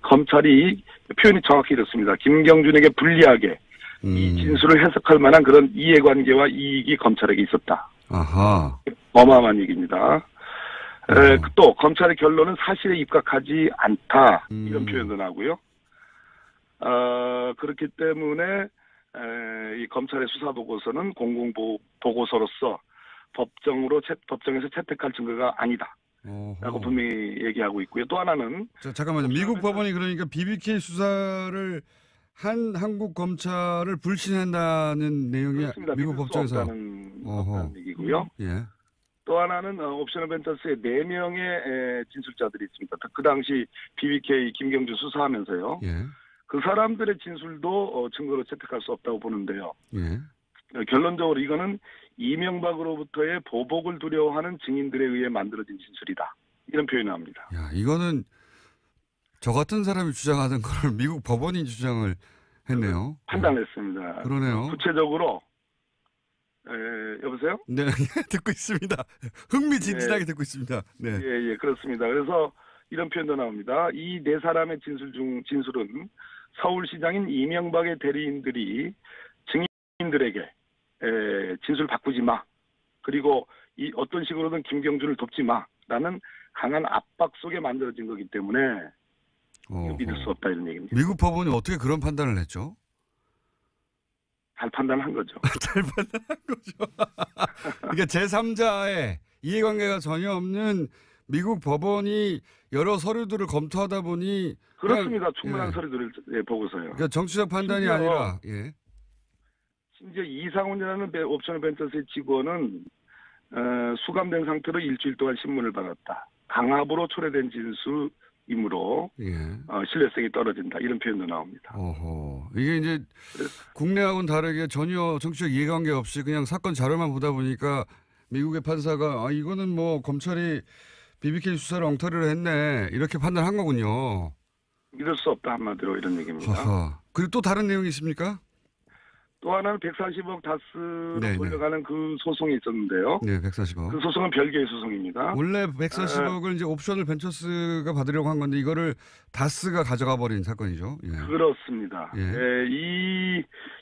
검찰이 표현이 정확히 이렇습니다. 김경준에게 불리하게 이 진술을 해석할 만한 그런 이해관계와 이익이 검찰에게 있었다. 어마어마한 얘기입니다. 또 검찰의 결론은 사실에 입각하지 않다. 이런 표현도 나오고요. 그렇기 때문에 이 검찰의 수사 보고서는 공공보고서로서 법정에서 채택할 증거가 아니다. 라고 분명히 얘기하고 있고요. 또 하나는 잠깐만요. 미국 법원이 그러니까 BBK 수사를 한 한국 검찰을 불신한다는 내용이 그렇습니다. 미국 법정에서 없다는 얘기고요. 또 하나는 옵셔널 벤처스의 4명의 진술자들이 있습니다. 그 당시 BBK 김경준 수사하면서요. 그 사람들의 진술도 증거로 채택할 수 없다고 보는데요. 결론적으로 이거는 이명박으로부터의 보복을 두려워하는 증인들에 의해 만들어진 진술이다. 이런 표현이 나옵니다. 이거는 저 같은 사람이 주장하는 걸 미국 법원이 주장을 했네요. 판단했습니다. 그러네요. 구체적으로 여보세요? 네, 듣고 있습니다. 흥미진진하게 듣고 있습니다. 네, 그렇습니다. 그래서 이런 표현도 나옵니다. 이 4사람의 진술은 서울시장인 이명박의 대리인들이 증인들에게 진술 바꾸지 마. 그리고 어떤 식으로든 김경준을 돕지 마라는 강한 압박 속에 만들어진 거기 때문에 믿을 수 없다 이런 얘기입니다. 미국 법원이 어떻게 그런 판단을 했죠? 잘 판단한 거죠. 잘 판단한 거죠. 그러니까 제3자의 이해관계가 전혀 없는 미국 법원이 여러 서류들을 검토하다 보니 그렇습니다. 충분한 서류들을 보고서요. 그러니까 정치적 판단이 아니라 심지어 이상훈이라는 옵셔널 벤처스의 직원은 수감된 상태로 일주일 동안 신문을 받았다. 강압으로 초래된 진술이므로 신뢰성이 떨어진다. 이런 표현도 나옵니다. 이게 이제 국내하고는 다르게 전혀 정치적 이해관계 없이 그냥 사건 자료만 보다 보니까 미국의 판사가 이거는 뭐 검찰이 BBK 수사를 엉터리로 했네 이렇게 판단한 거군요. 믿을 수 없다 한마디로 이런 얘기입니다. 그리고 또 다른 내용이 있습니까? 또 하나는 140억 다스로 돌려가는 그 소송이 있었는데요. 네, 140억. 그 소송은 별개의 소송입니다. 원래 140억을 이제 옵션을 벤처스가 받으려고 한 건데 이거를 다스가 가져가 버린 사건이죠. 그렇습니다.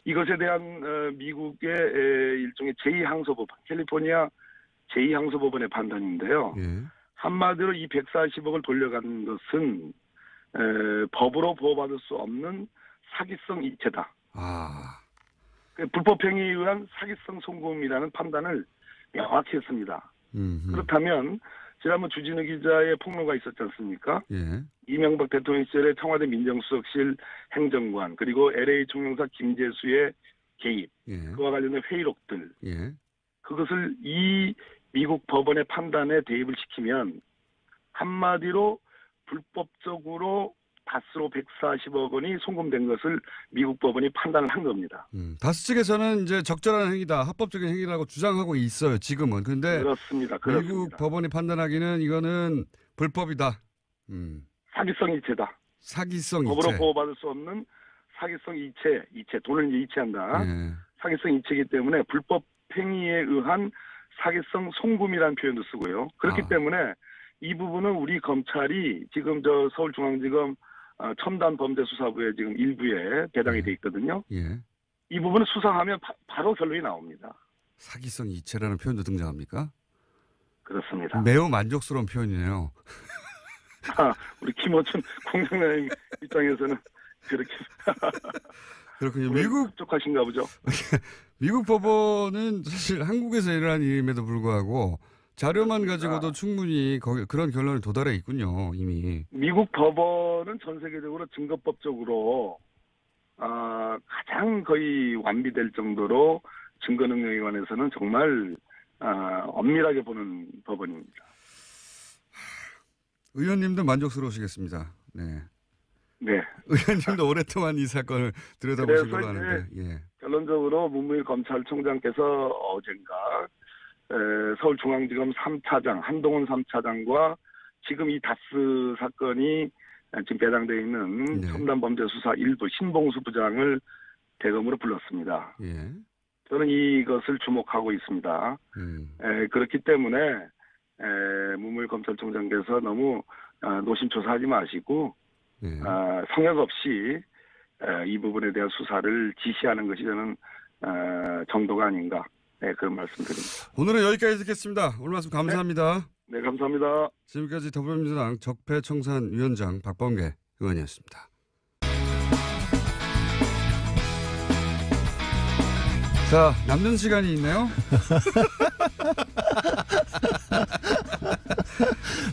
이것에 대한 미국의 일종의 제2항소법원, 캘리포니아 제2항소법원의 판단인데요. 한마디로 이 140억을 돌려간 것은 법으로 보호받을 수 없는 사기성 이체다. 불법행위에 의한 사기성 송금이라는 판단을 명확히 했습니다. 그렇다면 지난번 주진우 기자의 폭로가 있었지 않습니까? 이명박 대통령 시절에 청와대 민정수석실 행정관 그리고 LA 총영사 김재수의 개입 그와 관련된 회의록들 그것을 이 미국 법원의 판단에 대입을 시키면 한마디로 불법적으로 다스로 140억 원이 송금된 것을 미국 법원이 판단을 한 겁니다. 다스 측에서는 이제 적절한 행위다, 합법적인 행위라고 주장하고 있어요. 지금은. 그런데 그렇습니다. 미국 법원이 판단하기는 이거는 불법이다. 사기성 이체다. 사기성 이체. 법으로 보호받을 수 없는 사기성 이체, 돈을 이제 이체한다. 사기성 이체이기 때문에 불법 행위에 의한 사기성 송금이라는 표현도 쓰고요. 그렇기 때문에 이 부분은 우리 검찰이 지금 서울중앙지검 첨단범죄수사부에 지금 일부에 배당이 돼 있거든요. 이 부분을 수사하면 바로 결론이 나옵니다. 사기성 이체라는 표현도 등장합니까? 그렇습니다. 매우 만족스러운 표현이네요. 우리 김어준 공장장님 입장에서는 그렇게 그렇군요. 미국 촉하신가 보죠. 미국 법원은 사실 한국에서 일어난 일임에도 불구하고 자료만 가지고도 충분히 그런 결론에 도달해 있군요, 이미. 미국 법원은 전 세계적으로 증거법적으로 가장 거의 완비될 정도로 증거 능력에 관해서는 정말 엄밀하게 보는 법원입니다. 의원님도 만족스러우시겠습니다. 네. 네. 의원님도 오랫동안 이 사건을 들여다보신 걸로 아는데. 결론적으로 문무일 검찰총장께서 어젠가 서울중앙지검 3차장 한동훈 3차장과 지금 이 다스 사건이 지금 배당되어 있는 첨단범죄수사 1부 신봉수 부장을 대검으로 불렀습니다. 저는 이것을 주목하고 있습니다. 그렇기 때문에 문무일 검찰총장께서 너무 노심초사하지 마시고 성역 없이 이 부분에 대한 수사를 지시하는 것이 저는 정도가 아닌가. 그런 말씀드립니다. 오늘은 여기까지 듣겠습니다. 오늘 말씀 감사합니다. 네, 감사합니다. 지금까지 더불어민주당 적폐청산위원장 박범계 의원이었습니다. 자, 남는 시간이 있네요.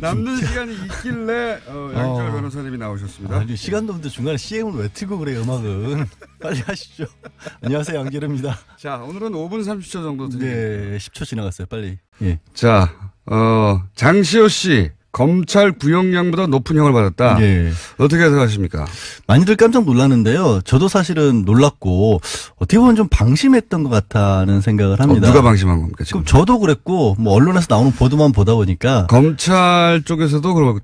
남는 시간이 있길래 양철 변호사님이 나오셨습니다. 시간도 없는데 중간에 CM을 왜 틀고 그래요, 음악은. 빨리 하시죠. 안녕하세요, 양재르입니다. 자, 오늘은 5분 30초 정도 드립니다. 네, 10초 지나갔어요, 빨리. 자, 장시호 씨. 검찰 구형량보다 높은 형을 받았다. 어떻게 생각하십니까? 많이들 깜짝 놀랐는데요. 저도 사실은 놀랐고 어떻게 보면 좀 방심했던 것 같다는 생각을 합니다. 누가 방심한 겁니까? 지금? 그럼 저도 그랬고 뭐 언론에서 나오는 보도만 보다 보니까 검찰 쪽에서도 그렇고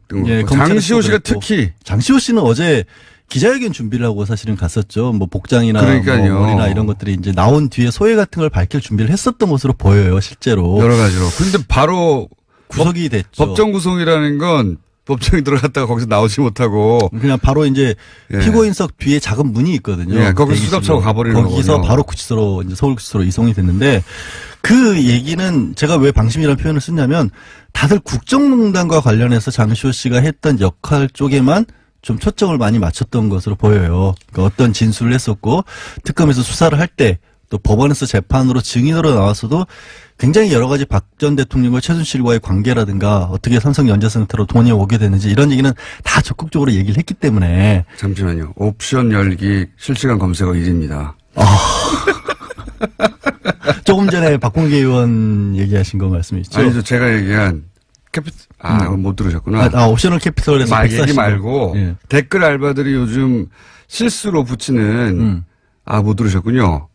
장시호 씨가 특히 장시호 씨는 어제 기자회견 준비를 하고 사실은 갔었죠. 뭐 복장이나 뭐 머리나 이런 것들이 이제 나온 뒤에 소회 같은 걸 밝힐 준비를 했었던 것으로 보여요, 실제로. 여러 가지로. 근데 바로 구속이 됐죠. 법정 구속이라는 건 법정에 들어갔다가 거기서 나오지 못하고 그냥 바로 이제 피고인석 뒤에 작은 문이 있거든요. 거기서 수갑차고 가버리는 거군요. 거기서 바로 구치소로 이제 서울구치소로 이송이 됐는데 그 얘기는 제가 왜 방심이라는 표현을 쓰냐면 다들 국정농단과 관련해서 장시호 씨가 했던 역할 쪽에만 좀 초점을 많이 맞췄던 것으로 보여요. 그러니까 어떤 진술을 했었고 특검에서 수사를 할 때 또 법원에서 재판으로 증인으로 나왔어도 굉장히 여러 가지 박 전 대통령과 최순실과의 관계라든가 어떻게 삼성 연재센터로 돈이 오게 되는지 이런 얘기는 다 적극적으로 얘기를 했기 때문에. 잠시만요. 옵션 열기 실시간 검색어 1위입니다. 조금 전에 박범계 의원 얘기하신 거 말씀이시죠? 아니죠. 제가 얘기한 못 들으셨구나. 옵셔널 캐피털에서 얘기 말고 예. 댓글 알바들이 요즘 실수로 붙이는 못 들으셨군요.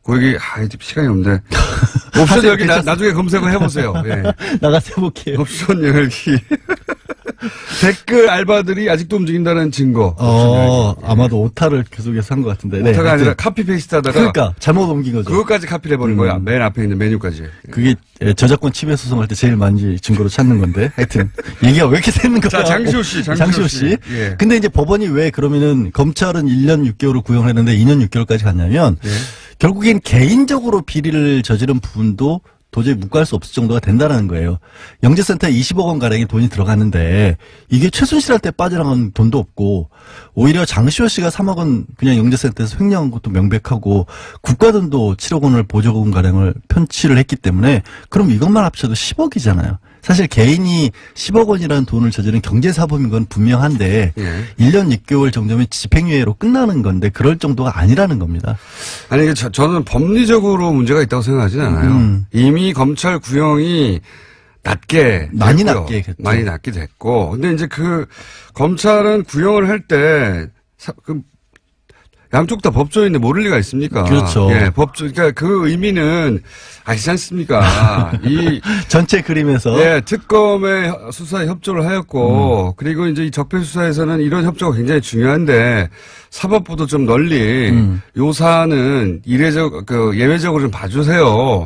그 얘기 시간이 없는데 옵션 열기 나중에 검색을 해보세요. 예. 나가서 해볼게요. 옵션 열기 댓글 알바들이 아직도 움직인다는 증거. 아마도 오타를 계속해서 한 것 같은데. 오타가 네, 아니라 카피 페이스트 하다가. 그러니까 잘못 옮긴 거죠. 그것까지 카피를 해버린 거야. 맨 앞에 있는 메뉴까지. 그게 저작권 침해 소송할 때 제일 많이 증거로 찾는 건데. 하여튼 얘기가 왜 이렇게 되는 거야. 자, 장시호 씨. 예. 근데 이제 법원이 왜 그러면은 검찰은 1년 6개월을 구형했는데 2년 6개월까지 갔냐면 예. 결국엔 개인적으로 비리를 저지른 부분도 도저히 묵과할 수 없을 정도가 된다는 거예요. 영재센터에 20억 원 가량의 돈이 들어갔는데 이게 최순실한테 빠져나간 돈도 없고 오히려 장시호 씨가 3억 원 그냥 영재센터에서 횡령한 것도 명백하고 국가 돈도 7억 원을 보조금 가량을 편취를 했기 때문에 그럼 이것만 합쳐도 10억이잖아요. 사실 개인이 10억 원이라는 돈을 저지른 경제사범인 건 분명한데 예. 1년 6개월 정도면 집행유예로 끝나는 건데 그럴 정도가 아니라는 겁니다. 아니 저는 법리적으로 문제가 있다고 생각하지는 않아요. 이미 검찰 구형이 많이 낮게 됐고 근데 이제 그 검찰은 구형을 할 때 양쪽 다 법조인데 모를 리가 있습니까? 그렇죠. 예, 그러니까 그 의미는 아시지 않습니까? 이 전체 그림에서 예, 특검의 수사에 협조를 하였고 그리고 이제 이 적폐 수사에서는 이런 협조가 굉장히 중요한데 사법부도 좀 널리 요 사안은 예외적으로 좀 봐주세요.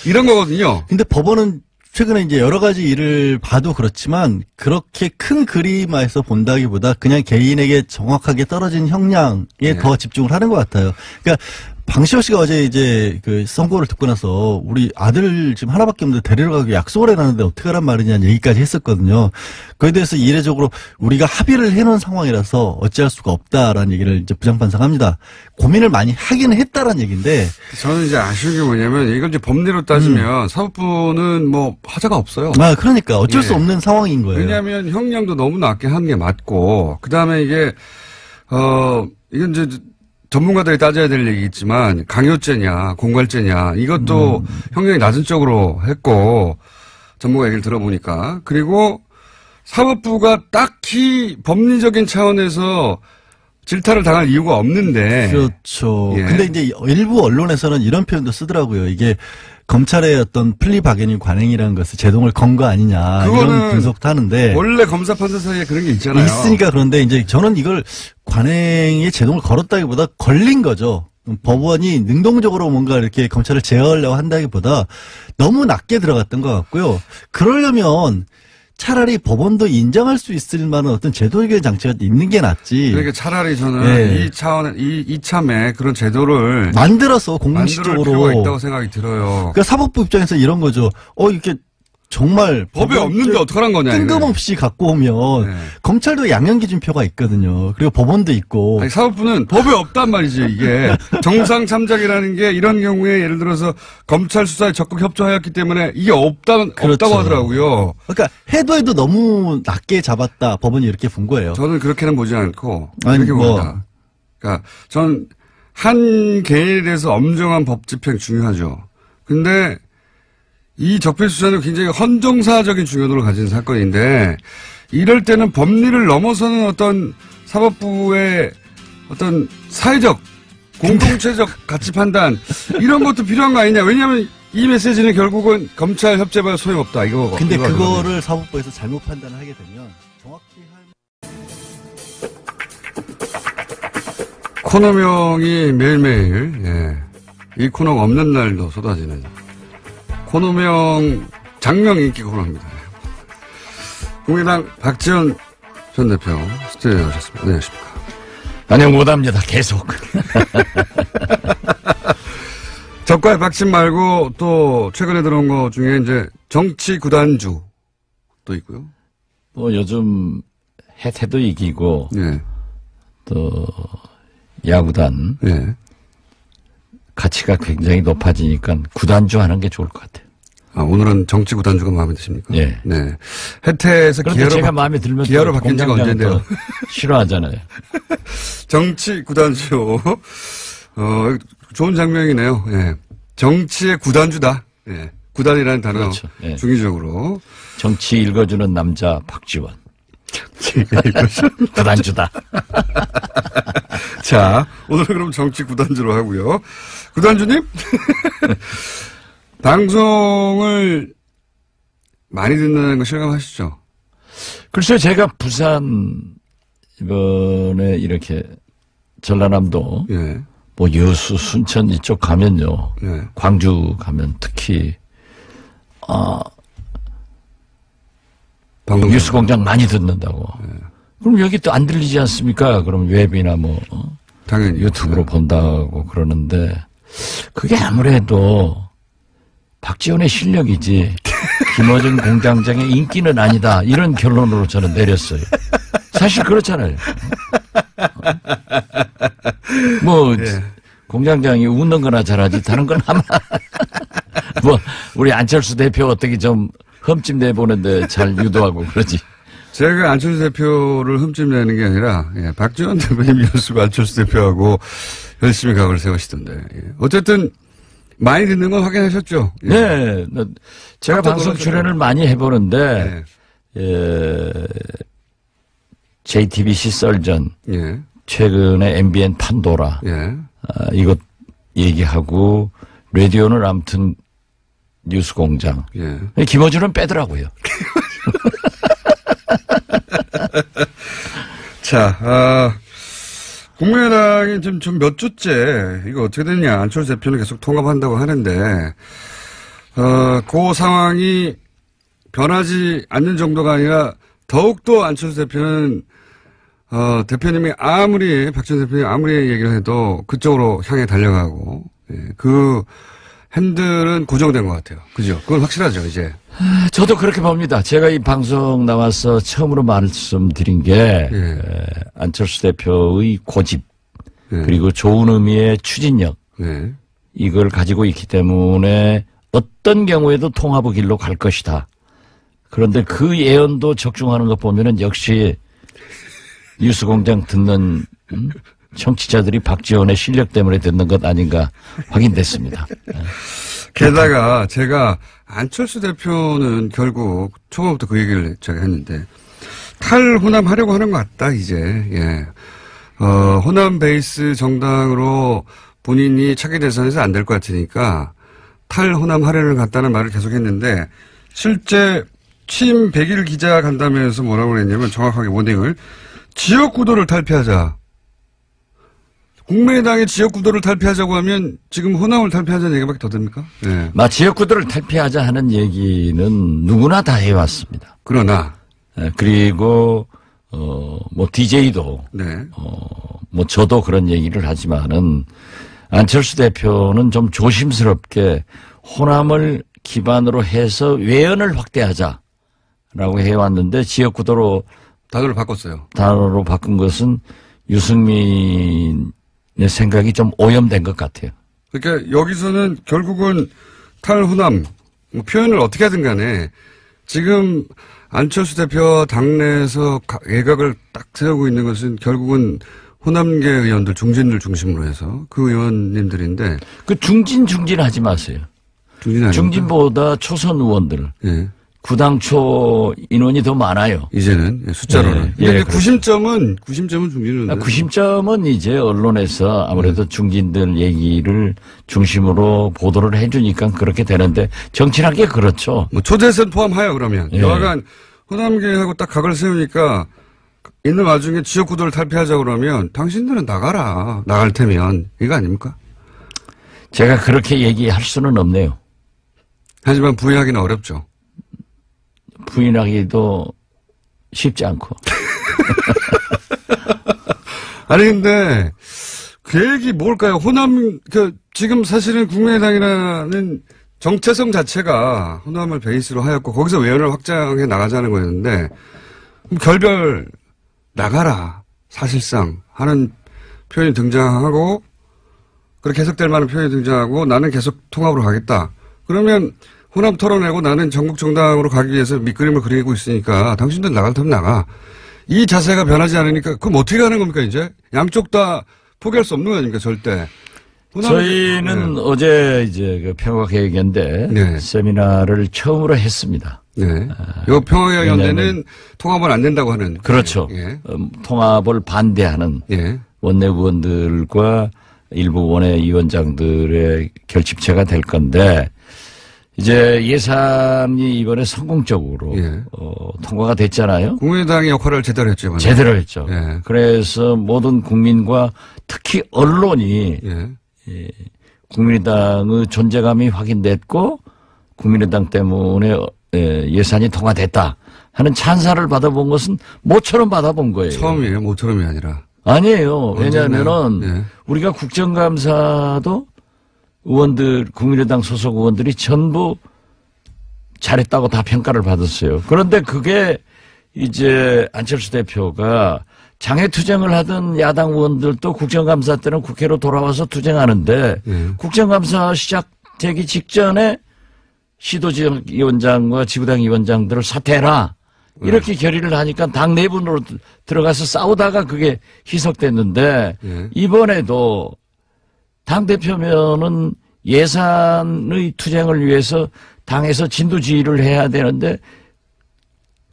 이런 거거든요. 근데 법원은 최근에 이제 여러 가지 일을 봐도 그렇지만 그렇게 큰 그림에서 본다기보다 그냥 개인에게 정확하게 떨어진 형량에 네. 더 집중을 하는 것 같아요. 그러니까 방시호 씨가 어제 이제 그 선고를 듣고 나서 우리 아들 지금 하나밖에 없는데 데리러 가기 약속을 해놨는데 어떡하란 말이냐는 얘기까지 했었거든요. 그에 대해서 이례적으로 우리가 합의를 해놓은 상황이라서 어찌할 수가 없다라는 얘기를 이제 부장판사가 합니다. 고민을 많이 하기는 했다라는 얘기인데. 저는 이제 아쉬운 게 뭐냐면 이걸 이제 법리로 따지면 사법부는 뭐 하자가 없어요. 그러니까 어쩔 수 없는 상황인 거예요. 왜냐하면 형량도 너무 낮게 하는 게 맞고 그 다음에 이게 이건 이제 전문가들이 따져야 될 얘기겠지만 강요죄냐 공갈죄냐 이것도 형량이 낮은 쪽으로 했고 전문가 얘기를 들어보니까 그리고 사법부가 딱히 법리적인 차원에서 질타를 당할 이유가 없는데 그렇죠. 예. 근데 이제 일부 언론에서는 이런 표현도 쓰더라고요. 이게 검찰의 어떤 플리 바게닝 관행이라는 것을 제동을 건 거 아니냐 이런 분석도 하는데 원래 검사 판사 사이에 그런 게 있잖아요. 있으니까 그런데 이제 저는 이걸 관행에 제동을 걸었다기보다 걸린 거죠. 법원이 능동적으로 뭔가 이렇게 검찰을 제어하려고 한다기보다 너무 낮게 들어갔던 것 같고요. 그러려면 차라리 법원도 인정할 수 있을 만한 어떤 제도적인 장치가 있는 게 낫지. 그러니까 차라리 저는 이참에 그런 제도를 만들어서 공식적으로 만들 필요가 있다고 생각이 들어요. 그러니까 사법부 입장에서 이런 거죠. 이렇게 정말 법에 없는데 어떡하란 거냐. 뜬금없이 갖고 오면 검찰도 양형기준표가 있거든요. 그리고 법원도 있고. 아니, 사법부는 법에 없단 말이지 이게. 정상 참작이라는 게 이런 경우에 예를 들어서 검찰 수사에 적극 협조하였기 때문에 이게 없다고 하더라고요. 그러니까 해도 너무 낮게 잡았다. 법원이 이렇게 본 거예요. 저는 그렇게는 보지 않고 이렇게 봅니다. 그러니까 전 한 개인에 대해서 엄정한 법 집행 중요하죠. 근데 이 적폐 수사는 굉장히 헌정사적인 중요도를 가진 사건인데 이럴 때는 법리를 넘어서는 어떤 사법부의 어떤 사회적 공동체적 가치 판단 이런 것도 필요한 거 아니냐. 왜냐하면 이 메시지는 결국은 검찰 협재발 소용없다 이거. 근데 그거를 사법부에서 잘못 판단을 하게 되면 정확히 코너명이 매일매일 이 코너가 없는 날도 쏟아지는 코너명 장명 인기 코너입니다. 국민당 박지원 전 대표 스튜디오에 오셨습니다. 안녕하십니까. 안녕 못합니다. 계속. 적과의 박심 말고 또 최근에 들어온 거 중에 이제 정치 구단주 또 있고요. 요즘 해태도 이기고 또 야구단 같이 가치가 굉장히 높아지니까 구단주 하는 게 좋을 것 같아요. 아, 오늘은 정치 구단주가 마음에 드십니까? 예. 네. 혜태에서 그런데 제가 마음에 들면 기아로 바뀐 지가 언젠데요? 싫어하잖아요. 정치 구단주. 좋은 장면이네요. 예. 정치의 구단주다. 예. 구단이라는 단어. 그렇죠. 예. 중의적으로. 정치 읽어주는 남자 박지원. 구단주다. 자, 오늘은 그럼 정치 구단주로 하고요. 구단주님? 방송을 많이 듣는 거 실감하시죠? 글쎄요, 제가 부산 이번에 이렇게 전라남도 예. 뭐 여수, 순천 이쪽 가면요. 예. 광주 가면 특히 뉴스 공장 많이 듣는다고. 예. 그럼 여기 또 안 들리지 않습니까? 그럼 웹이나 뭐 당연히 유튜브로 본다고 그러는데 그게 아무래도 박지원의 실력이지 김어준 공장장의 인기는 아니다. 이런 결론으로 저는 내렸어요. 사실 그렇잖아요. 뭐 예. 공장장이 웃는 거나 잘하지 다른 건 아마 뭐 우리 안철수 대표 어떻게 좀 흠집 내보는데 잘 유도하고 그러지. 제가 안철수 대표를 흠집내는 게 아니라, 예, 박지원 대표님 연수가 안철수 대표하고 열심히 각을 세우시던데. 예. 어쨌든 많이 듣는 건 확인하셨죠? 예. 네. 제가 방송 놀라셨죠? 출연을 많이 해보는데, 예. JTBC 썰전, 예. 최근에 MBN 판도라, 예. 이것 얘기하고, 라디오는 아무튼 뉴스 공장. 예. 김어준은 빼더라고요. 자, 국민의당이 지금 좀 몇 주째, 이거 어떻게 됐냐. 안철수 대표는 계속 통합한다고 하는데, 그 상황이 변하지 않는 정도가 아니라, 더욱더 안철수 대표는, 대표님이 박지원 대표님이 아무리 얘기를 해도 그쪽으로 향해 달려가고, 예, 그 핸들은 고정된 것 같아요. 그죠? 그건 확실하죠, 이제. 저도 그렇게 봅니다. 제가 이 방송 나와서 처음으로 말씀드린 게 예. 안철수 대표의 고집 예. 그리고 좋은 의미의 추진력 예. 이걸 가지고 있기 때문에 어떤 경우에도 통합의 길로 갈 것이다. 그런데 그 예언도 적중하는 것 보면은 역시 뉴스공장 듣는 청취자들이 박지원의 실력 때문에 듣는 것 아닌가 확인됐습니다. 게다가 제가 안철수 대표는 결국 초반부터 그 얘기를 제가 했는데 탈호남 하려고 하는 것 같다 이제. 예. 호남 베이스 정당으로 본인이 차기 대선에서 안 될 것 같으니까 탈호남 하려는 것 같다는 말을 계속했는데 실제 취임 100일 기자 간담회에서 뭐라고 그랬냐면 정확하게 워딩을 지역구도를 탈피하자. 국민의당의 지역구도를 탈피하자고 하면 지금 호남을 탈피하자는 얘기밖에 더 됩니까? 네. 지역구도를 탈피하자 하는 얘기는 누구나 다 해왔습니다. 그러나 그리고 뭐 DJ도 네. 뭐 저도 그런 얘기를 하지만은 안철수 대표는 좀 조심스럽게 호남을 기반으로 해서 외연을 확대하자라고 해왔는데 지역구도로 단어를 바꿨어요. 단어로 바꾼 것은 유승민의 생각이 좀 오염된 것 같아요. 그러니까 여기서는 결국은 탈호남 뭐 표현을 어떻게 하든 간에 지금 안철수 대표와 당내에서 외곽을 딱 세우고 있는 것은 결국은 호남계 의원들 중진들 중심으로 해서 그 의원님들인데 그 중진하지 마세요. 중진보다 초선 의원들. 예. 구당초 인원이 더 많아요. 이제는 숫자로는. 예, 근데 그렇죠. 구심점은 중진은. 구심점은 이제 언론에서 아무래도 중진들 얘기를 중심으로 보도를 해주니까 그렇게 되는데 정치란 게 그렇죠. 뭐 초대선 포함하여 그러면 예. 여하간 호남계하고 딱 각을 세우니까 있는 와중에 지역구도를 탈피하자 그러면 당신들은 나갈 테면 이거 아닙니까? 제가 그렇게 얘기할 수는 없네요. 하지만 부인하기는 어렵죠. 부인하기도 쉽지 않고. 아니 근데 계획이 뭘까요? 호남 지금 사실은 국민의당이라는 정체성 자체가 호남을 베이스로 하였고 거기서 외연을 확장해 나가자는 거였는데 그럼 결별 나가라 사실상 하는 표현이 등장하고 그렇게 해석될 만한 표현이 등장하고 나는 계속 통합으로 가겠다. 그러면 호남 털어내고 나는 전국 정당으로 가기 위해서 밑그림을 그리고 있으니까 당신들 나갈 테면 나가. 이 자세가 변하지 않으니까 그럼 어떻게 하는 겁니까 이제? 양쪽 다 포기할 수 없는 거 아닙니까 절대. 저희는 네. 어제 이제 그 평화계획연대 네. 세미나를 처음으로 했습니다. 네. 이 평화계획연대는 통합은 안 된다고 하는. 그렇죠. 예. 통합을 반대하는 예. 원내 의원들과 일부 원외 위원장들의 결집체가 될 건데 이제 예산이 이번에 성공적으로 예. 통과가 됐잖아요. 국민의당의 역할을 제대로 했죠. 이번에. 제대로 했죠. 예. 그래서 모든 국민과 특히 언론이 예. 국민의당의 존재감이 확인됐고 국민의당 때문에 예산이 통과됐다 하는 찬사를 받아본 것은 모처럼 받아본 거예요. 처음이에요. 모처럼이 아니라. 아니에요. 왜냐하면은 예. 우리가 국정감사도 의원들 국민의당 소속 의원들이 전부 잘했다고 다 평가를 받았어요. 그런데 그게 이제 안철수 대표가 장애 투쟁을 하던 야당 의원들도 국정감사 때는 국회로 돌아와서 투쟁하는데 국정감사 시작되기 직전에 시도지역위원장과 지부당 위원장들을 사퇴해라. 이렇게 결의를 하니까 당 내분으로 들어가서 싸우다가 그게 희석됐는데 이번에도 당대표면은 예산의 투쟁을 위해서 당에서 진두지휘를 해야 되는데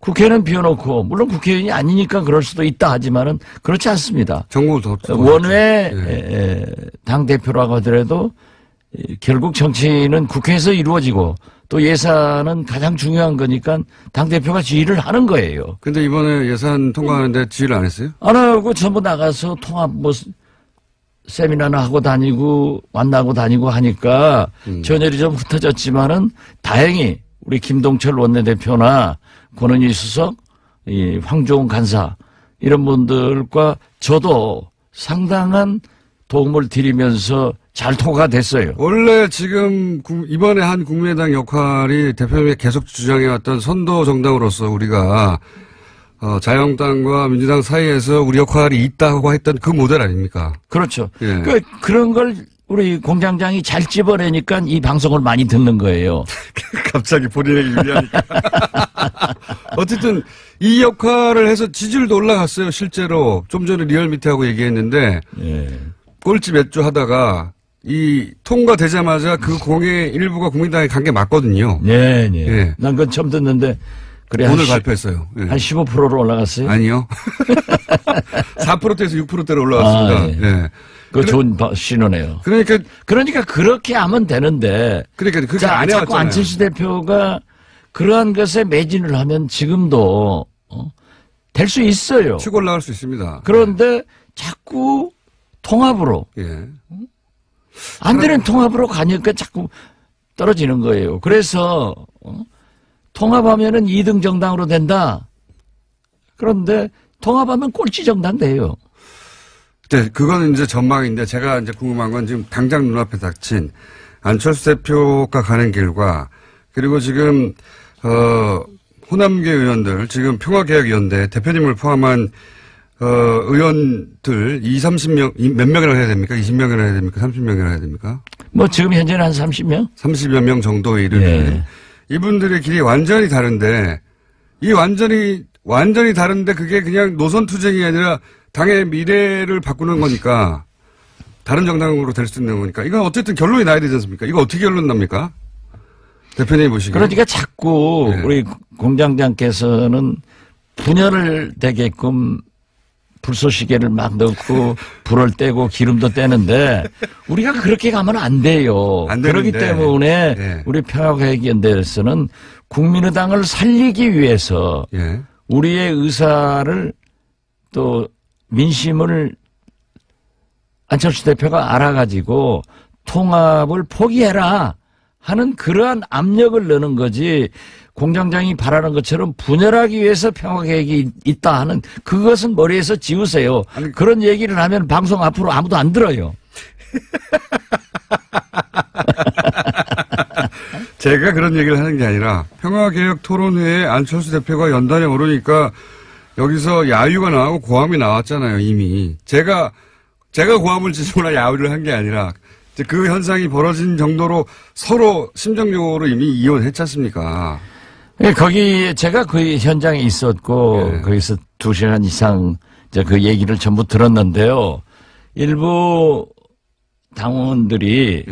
국회는 비워놓고 물론 국회의원이 아니니까 그럴 수도 있다 하지만은 그렇지 않습니다. 원외 당대표라고 하더라도 결국 정치는 국회에서 이루어지고 또 예산은 가장 중요한 거니까 당대표가 지휘를 하는 거예요. 근데 이번에 예산 통과하는데 지휘를 안 했어요? 안 하고 전부 나가서 통합 세미나나 하고 다니고 만나고 다니고 하니까 전열이 좀 흩어졌지만은 다행히 우리 김동철 원내대표나 권은희 수석, 이 황교안 간사 이런 분들과 저도 상당한 도움을 드리면서 잘 통과가 됐어요. 원래 지금 이번에 한 국민의당 역할이 대표님이 계속 주장해왔던 선도 정당으로서 우리가 자유한국당과 민주당 사이에서 우리 역할이 있다고 했던 그 모델 아닙니까? 그렇죠. 예. 그런 걸 우리 공장장이 잘 집어내니까 이 방송을 많이 듣는 거예요. 갑자기 본인에게 유리하니까. 어쨌든 이 역할을 해서 지지율도 올라갔어요. 실제로 좀 전에 리얼미터하고 얘기했는데 예. 꼴찌 몇 주 하다가 이 통과되자마자 그 공의 일부가 국민당에 간 게 맞거든요. 네, 네. 예. 난 그건 처음 듣는데 그래 오늘 발표했어요. 예. 한 15%로 올라갔어요? 아니요. 4%대에서 6%대로 올라왔습니다. 예. 그 좋은 신호네요. 그러니까 그렇게 하면 되는데. 그러니까 그게 안 해왔잖아요. 자꾸 안철수 대표가 그러한 것에 매진을 하면 지금도 될 수 있어요. 치고 올라갈 수 있습니다. 그런데 자꾸 통합으로. 예. 안 되는 통합으로 가니까 자꾸 떨어지는 거예요. 그래서 통합하면은 2등 정당으로 된다. 그런데 통합하면 꼴찌 정당 돼요. 네, 그건 이제 전망인데 제가 이제 궁금한 건 지금 당장 눈앞에 닥친 안철수 대표가 가는 길과 그리고 지금 호남계 의원들 지금 평화개혁위원회 대표님을 포함한 의원들 30명 몇 명이나 해야 됩니까? 20명이나 해야 됩니까? 30명이나 해야 됩니까? 뭐 지금 현재는 한 30명? 30여 명 정도에 이르는 네. 이분들의 길이 완전히 다른데 이 완전히 다른데 그게 그냥 노선 투쟁이 아니라 당의 미래를 바꾸는 거니까 다른 정당으로 될 수 있는 거니까 이건 어쨌든 결론이 나야 되지 않습니까? 이거 어떻게 결론 납니까? 대표님 보시기에. 그러니까 자꾸 네. 우리 공장장께서는 분열을 되게끔 불쏘시개를 막 넣고 불을 떼고 기름도 떼는데 우리가 그렇게 가면 안 돼요. 안 되는데. 그렇기 때문에 네. 우리 평화개혁연대에서는 국민의당을 살리기 위해서 예. 우리의 의사를 또 민심을 안철수 대표가 알아가지고 통합을 포기해라 하는 그러한 압력을 넣는 거지 공장장이 바라는 것처럼 분열하기 위해서 평화계획이 있다 하는 그것은 머리에서 지우세요. 아니, 그런 얘기를 하면 방송 앞으로 아무도 안 들어요. 제가 그런 얘기를 하는 게 아니라 평화개혁 토론회에 안철수 대표가 연단에 오르니까 여기서 야유가 나오고 고함이 나왔잖아요, 이미. 제가 고함을 지르거나 야유를 한 게 아니라 이제 그 현상이 벌어진 정도로 서로 심정적으로 이미 이혼했지 않습니까? 예, 거기 제가 그 현장에 있었고 거기서 2시간 이상 이제 그 얘기를 전부 들었는데요. 일부 당원들이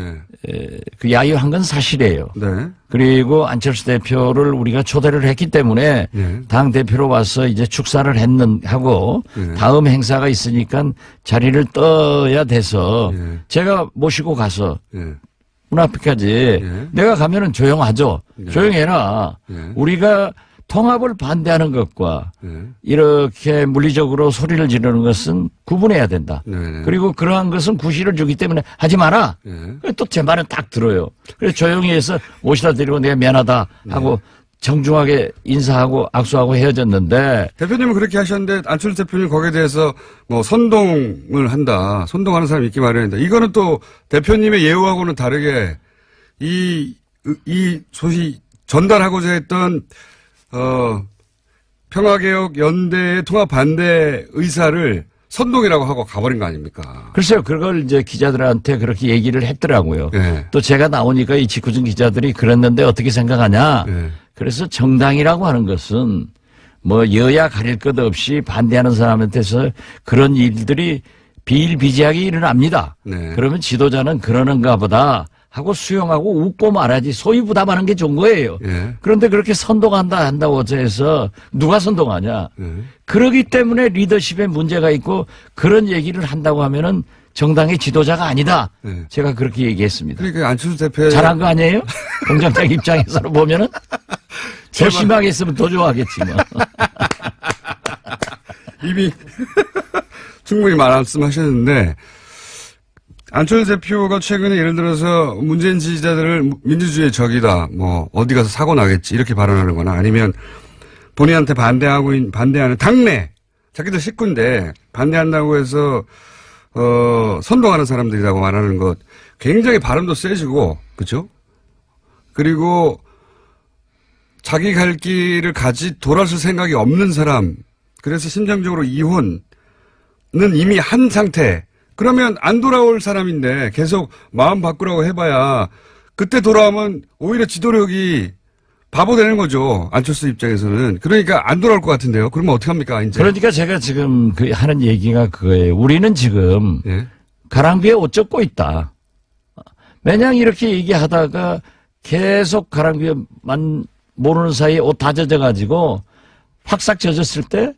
그 야유한 건 사실이에요. 네. 그리고 안철수 대표를 우리가 초대를 했기 때문에 당 대표로 와서 이제 축사를 하고 다음 행사가 있으니까 자리를 떠야 돼서 제가 모시고 가서 문 앞에까지 내가 가면은 조용하죠. 조용해라. 우리가 통합을 반대하는 것과 이렇게 물리적으로 소리를 지르는 것은 구분해야 된다. 그리고 그러한 것은 구실을 주기 때문에 하지 마라. 또 제 말은 딱 들어요. 그래서 조용히 해서 모시다 드리고 내가 미안하다 하고 정중하게 인사하고 악수하고 헤어졌는데. 대표님은 그렇게 하셨는데 안철수 대표님 거기에 대해서 뭐 선동을 한다. 선동하는 사람이 있기 마련이다. 이거는 또 대표님의 예우하고는 다르게 이 소위 전달하고자 했던 평화개혁 연대의 통합 반대 의사를 선동이라고 하고 가버린 거 아닙니까? 글쎄요, 그걸 이제 기자들한테 그렇게 얘기를 했더라고요. 또 제가 나오니까 이 직구준 기자들이 그랬는데 어떻게 생각하냐? 그래서 정당이라고 하는 것은 뭐 여야 가릴 것 없이 반대하는 사람한테서 그런 일들이 비일비재하게 일어납니다. 그러면 지도자는 그러는가 보다 하고 수용하고 웃고 말하지 소위 부담하는 게 좋은 거예요. 그런데 그렇게 한다고 해서 누가 선동하냐. 그러기 때문에 리더십에 문제가 있고 그런 얘기를 한다고 하면은 정당의 지도자가 아니다. 제가 그렇게 얘기했습니다. 그러니까 안철수 대표 잘한 거 아니에요? 공장장 입장에서 보면은 더 심하게 했으면 더 좋아하겠지 뭐. 이미 충분히 말씀하셨는데 안철수 대표가 최근에 예를 들어서 문재인 지지자들을 민주주의의 적이다, 뭐 어디 가서 사고 나겠지 이렇게 발언하는 거나 아니면 본인한테 반대하는 당내 자기들 식구인데 반대한다고 해서 선동하는 사람들이라고 말하는 것 굉장히 발음도 세지고 그렇죠? 그리고 자기 갈 길을 돌아설 생각이 없는 사람, 그래서 심정적으로 이혼은 이미 한 상태. 그러면 안 돌아올 사람인데 계속 마음 바꾸라고 해봐야 그때 돌아오면 오히려 지도력이 바보 되는 거죠. 안철수 입장에서는. 그러니까 안 돌아올 것 같은데요. 그러면 어떡합니까, 이제. 그러니까 제가 지금 하는 얘기가 그거예요. 우리는 지금 가랑비에 옷 젖고 있다. 매년 이렇게 얘기하다가 계속 가랑비에만 모르는 사이에 옷 다 젖어가지고 확싹 젖었을 때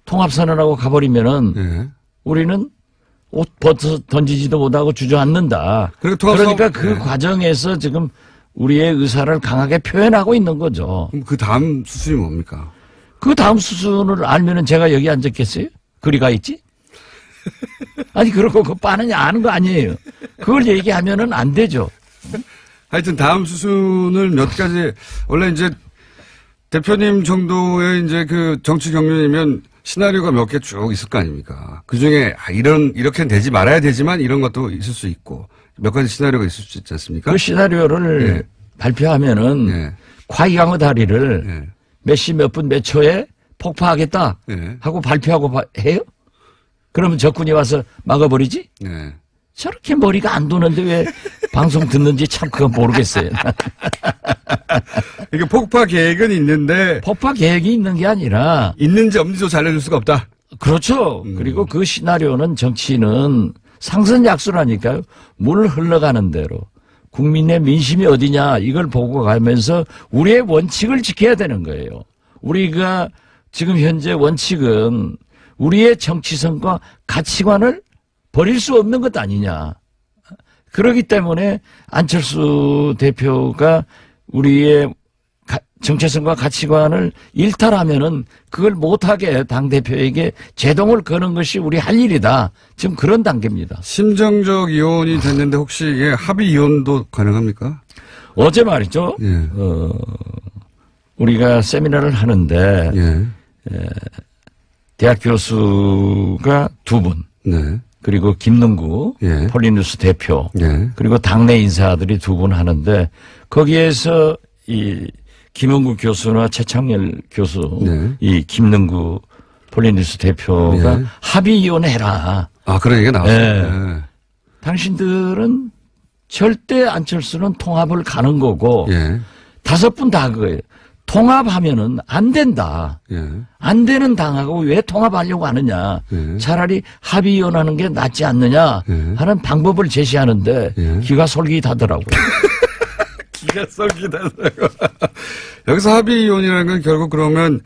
통합선언하고 가버리면은 우리는 옷 벗어 던지지도 못하고 주저앉는다. 그러니까 그 과정에서 지금 우리의 의사를 강하게 표현하고 있는 거죠. 그럼 그 다음 수순이 뭡니까? 그 다음 수순을 알면은 제가 여기 앉았겠어요? 그리 가 있지? 아니, 그러고 그거 빠느냐 아는 거 아니에요. 그걸 얘기하면은 안 되죠. 하여튼 다음 수순을 몇 가지, 원래 이제 대표님 정도의 이제 그 정치 경륜이면 시나리오가 몇 개 쭉 있을 거 아닙니까? 그 중에, 이렇게는 되지 말아야 되지만 이런 것도 있을 수 있고, 몇 가지 시나리오가 있을 수 있지 않습니까? 그 시나리오를 발표하면은, 과이강의 다리를 몇 시 몇 분 몇 초에 폭파하겠다 하고 발표하고 해요? 그러면 적군이 와서 막아버리지? 저렇게 머리가 안 도는데 왜 방송 듣는지 참 그건 모르겠어요. 이게 폭파 계획은 있는데. 폭파 계획이 있는 게 아니라. 있는지 없는지도 알려줄 수가 없다. 그렇죠. 그리고 그 시나리오는 정치는 상선약수라니까요. 물 흘러가는 대로. 국민의 민심이 어디냐 이걸 보고 가면서 우리의 원칙을 지켜야 되는 거예요. 우리가 지금 현재 원칙은 우리의 정치성과 가치관을 버릴 수 없는 것 아니냐. 그렇기 때문에 안철수 대표가 우리의 정체성과 가치관을 일탈하면은 그걸 못하게 당대표에게 제동을 거는 것이 우리 할 일이다. 지금 그런 단계입니다. 심정적 이혼이 됐는데 혹시 합의 이혼도 가능합니까? 어제 말이죠. 우리가 세미나를 하는데 대학 교수가 2분. 그리고 김능구 폴리뉴스 대표 그리고 당내 인사들이 2분 하는데 거기에서 이 김은구 교수나 최창렬 교수 이 김능구 폴리뉴스 대표가 합의 이혼해라. 아, 그런 얘기가 나왔어요. 당신들은 절대 안철수는 통합을 가는 거고 예. 5분 다 그거예요. 통합하면은 안 된다. 예. 안 되는 당하고 왜 통합하려고 하느냐. 예. 차라리 합의위원하는 게 낫지 않느냐 예. 하는 방법을 제시하는데 예. 기가 솔깃하더라고요. 기가 썩이다더라고. 여기서 합의위원이라는 건 결국 그러면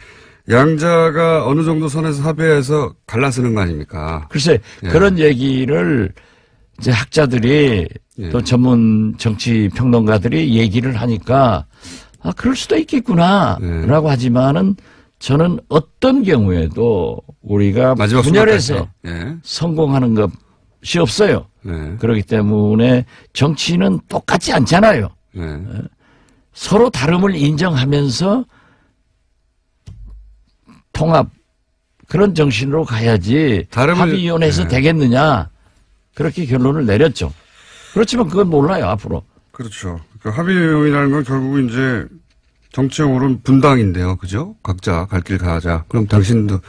양자가 어느 정도 선에서 합의해서 갈라쓰는 거 아닙니까? 글쎄 예. 그런 얘기를 이제 학자들이 예. 또 전문 정치 평론가들이 얘기를 하니까 아 그럴 수도 있겠구나 예. 라고 하지만은 저는 어떤 경우에도 우리가 마지막 분열해서 예. 성공하는 것이 없어요. 예. 그렇기 때문에 정치는 똑같지 않잖아요. 예. 서로 다름을 인정하면서 통합 그런 정신으로 가야지 합의위원회에서 예. 되겠느냐 그렇게 결론을 내렸죠. 그렇지만 그건 몰라요 앞으로. 그렇죠. 그 합의위원이라는 건 결국 이제 정치적으로는 분당인데요. 그죠? 각자 갈 길 가자. 그럼 당신도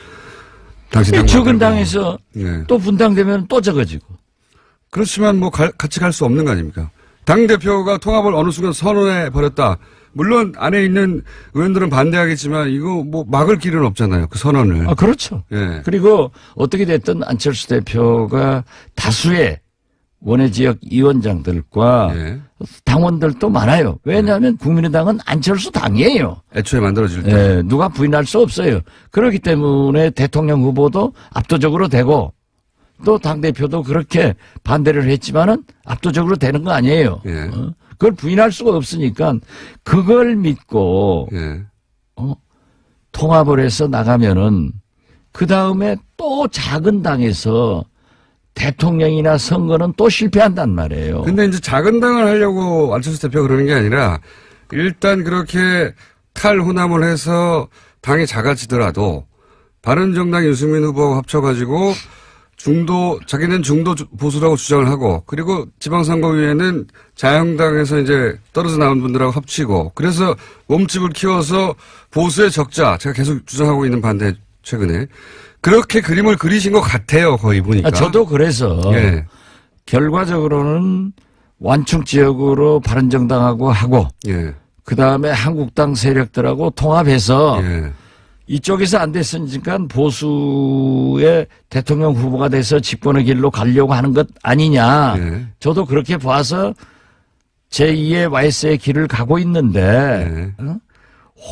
적은 당에서 네. 또 분당되면 또 적어지고. 그렇지만 뭐 같이 갈 수 없는 거 아닙니까? 당대표가 통합을 어느 순간 선언해 버렸다. 물론 안에 있는 의원들은 반대하겠지만 이거 뭐 막을 길은 없잖아요. 그 선언을. 아, 그렇죠. 예. 그리고 어떻게 됐든 안철수 대표가 다수의 원외 지역 위원장들과 예. 당원들도 많아요. 왜냐하면 국민의당은 안철수 당이에요. 애초에 만들어질 때. 예, 누가 부인할 수 없어요. 그렇기 때문에 대통령 후보도 압도적으로 되고 또 당대표도 그렇게 반대를 했지만은 압도적으로 되는 거 아니에요. 예. 그걸 부인할 수가 없으니까 그걸 믿고 예. 통합을 해서 나가면은 그 다음에 또 작은 당에서 대통령이나 선거는 또 실패한단 말이에요. 근데 이제 작은 당을 하려고 안철수 대표가 그러는 게 아니라 일단 그렇게 탈호남을 해서 당이 작아지더라도 바른정당 유승민 후보하고 합쳐가지고 자기는 중도 보수라고 주장을 하고 그리고 지방선거위에는 자유한국당에서 이제 떨어져 나온 분들하고 합치고 그래서 몸집을 키워서 보수의 적자 제가 계속 주장하고 있는 반대 최근에 그렇게 그림을 그리신 것 같아요. 거의 보니까. 저도 그래서 예. 결과적으로는 완충 지역으로 바른정당하고 하고 예. 그다음에 한국당 세력들하고 통합해서 예. 이쪽에서 안 됐으니까 보수의 대통령 후보가 돼서 집권의 길로 가려고 하는 것 아니냐. 예. 저도 그렇게 봐서 제2의 YS의 길을 가고 있는데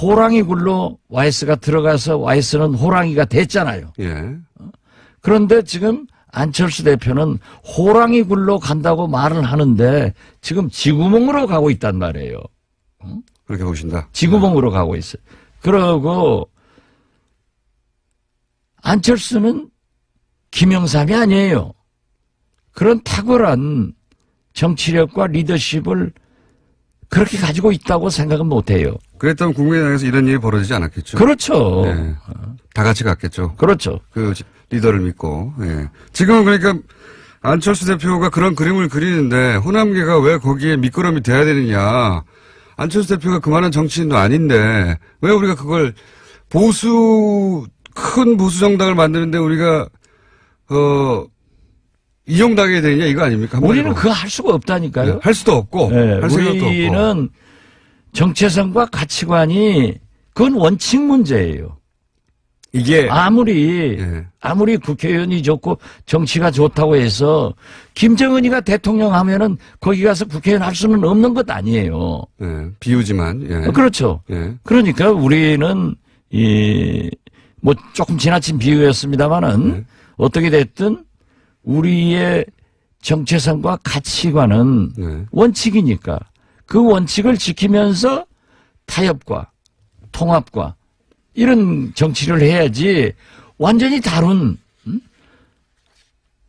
호랑이 굴로 YS가 들어가서 YS는 호랑이가 됐잖아요. 예. 그런데 지금 안철수 대표는 호랑이 굴로 간다고 말을 하는데 지금 쥐구멍으로 가고 있단 말이에요. 그렇게 보신다. 쥐구멍으로 가고 있어요. 그러고 안철수는 김영삼이 아니에요. 그런 탁월한 정치력과 리더십을 그렇게 가지고 있다고 생각은 못해요. 그랬다면 국민의당에서 이런 일이 벌어지지 않았겠죠. 그렇죠. 네. 다 같이 갔겠죠. 그렇죠. 그 리더를 믿고. 예. 지금은 그러니까 안철수 대표가 그런 그림을 그리는데 호남계가 왜 거기에 밑거름이 돼야 되느냐. 안철수 대표가 그만한 정치인도 아닌데 왜 우리가 그걸 큰 보수 정당을 만드는데 우리가 이용당해야 되느냐 이거 아닙니까? 우리는 그거 할 수가 없다니까요. 네. 할 수도 없고 네. 할 생각도 없고. 우리는 정체성과 가치관이 그건 원칙 문제예요. 이게 아무리 국회의원이 좋고 정치가 좋다고 해서 김정은이가 대통령 하면은 거기 가서 국회의원 할 수는 없는 것 아니에요. 예, 비유지만. 예. 그렇죠. 예. 그러니까 우리는 뭐 조금 지나친 비유였습니다만은 어떻게 됐든 우리의 정체성과 가치관은 원칙이니까 그 원칙을 지키면서 타협과 통합과 이런 정치를 해야지 완전히 다른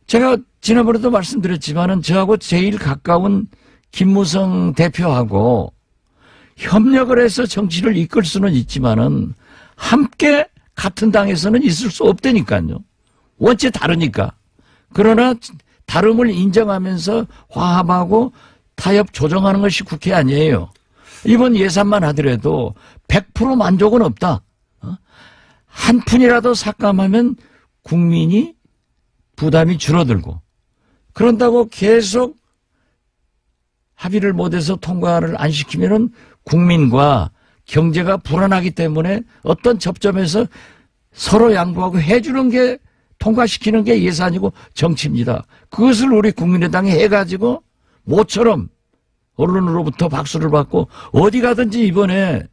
제가 지난번에도 말씀드렸지만은 저하고 제일 가까운 김무성 대표하고 협력을 해서 정치를 이끌 수는 있지만은 함께 같은 당에서는 있을 수 없다니까요. 원체 다르니까. 그러나 다름을 인정하면서 화합하고 타협 조정하는 것이 국회 아니에요. 이번 예산만 하더라도 100% 만족은 없다. 한 푼이라도 삭감하면 국민이 부담이 줄어들고 그런다고 계속 합의를 못해서 통과를 안 시키면은 국민과 경제가 불안하기 때문에 어떤 접점에서 서로 양보하고 해주는 게 통과시키는 게 예산이고 정치입니다. 그것을 우리 국민의당이 해가지고 모처럼 언론으로부터 박수를 받고 어디 가든지 이번에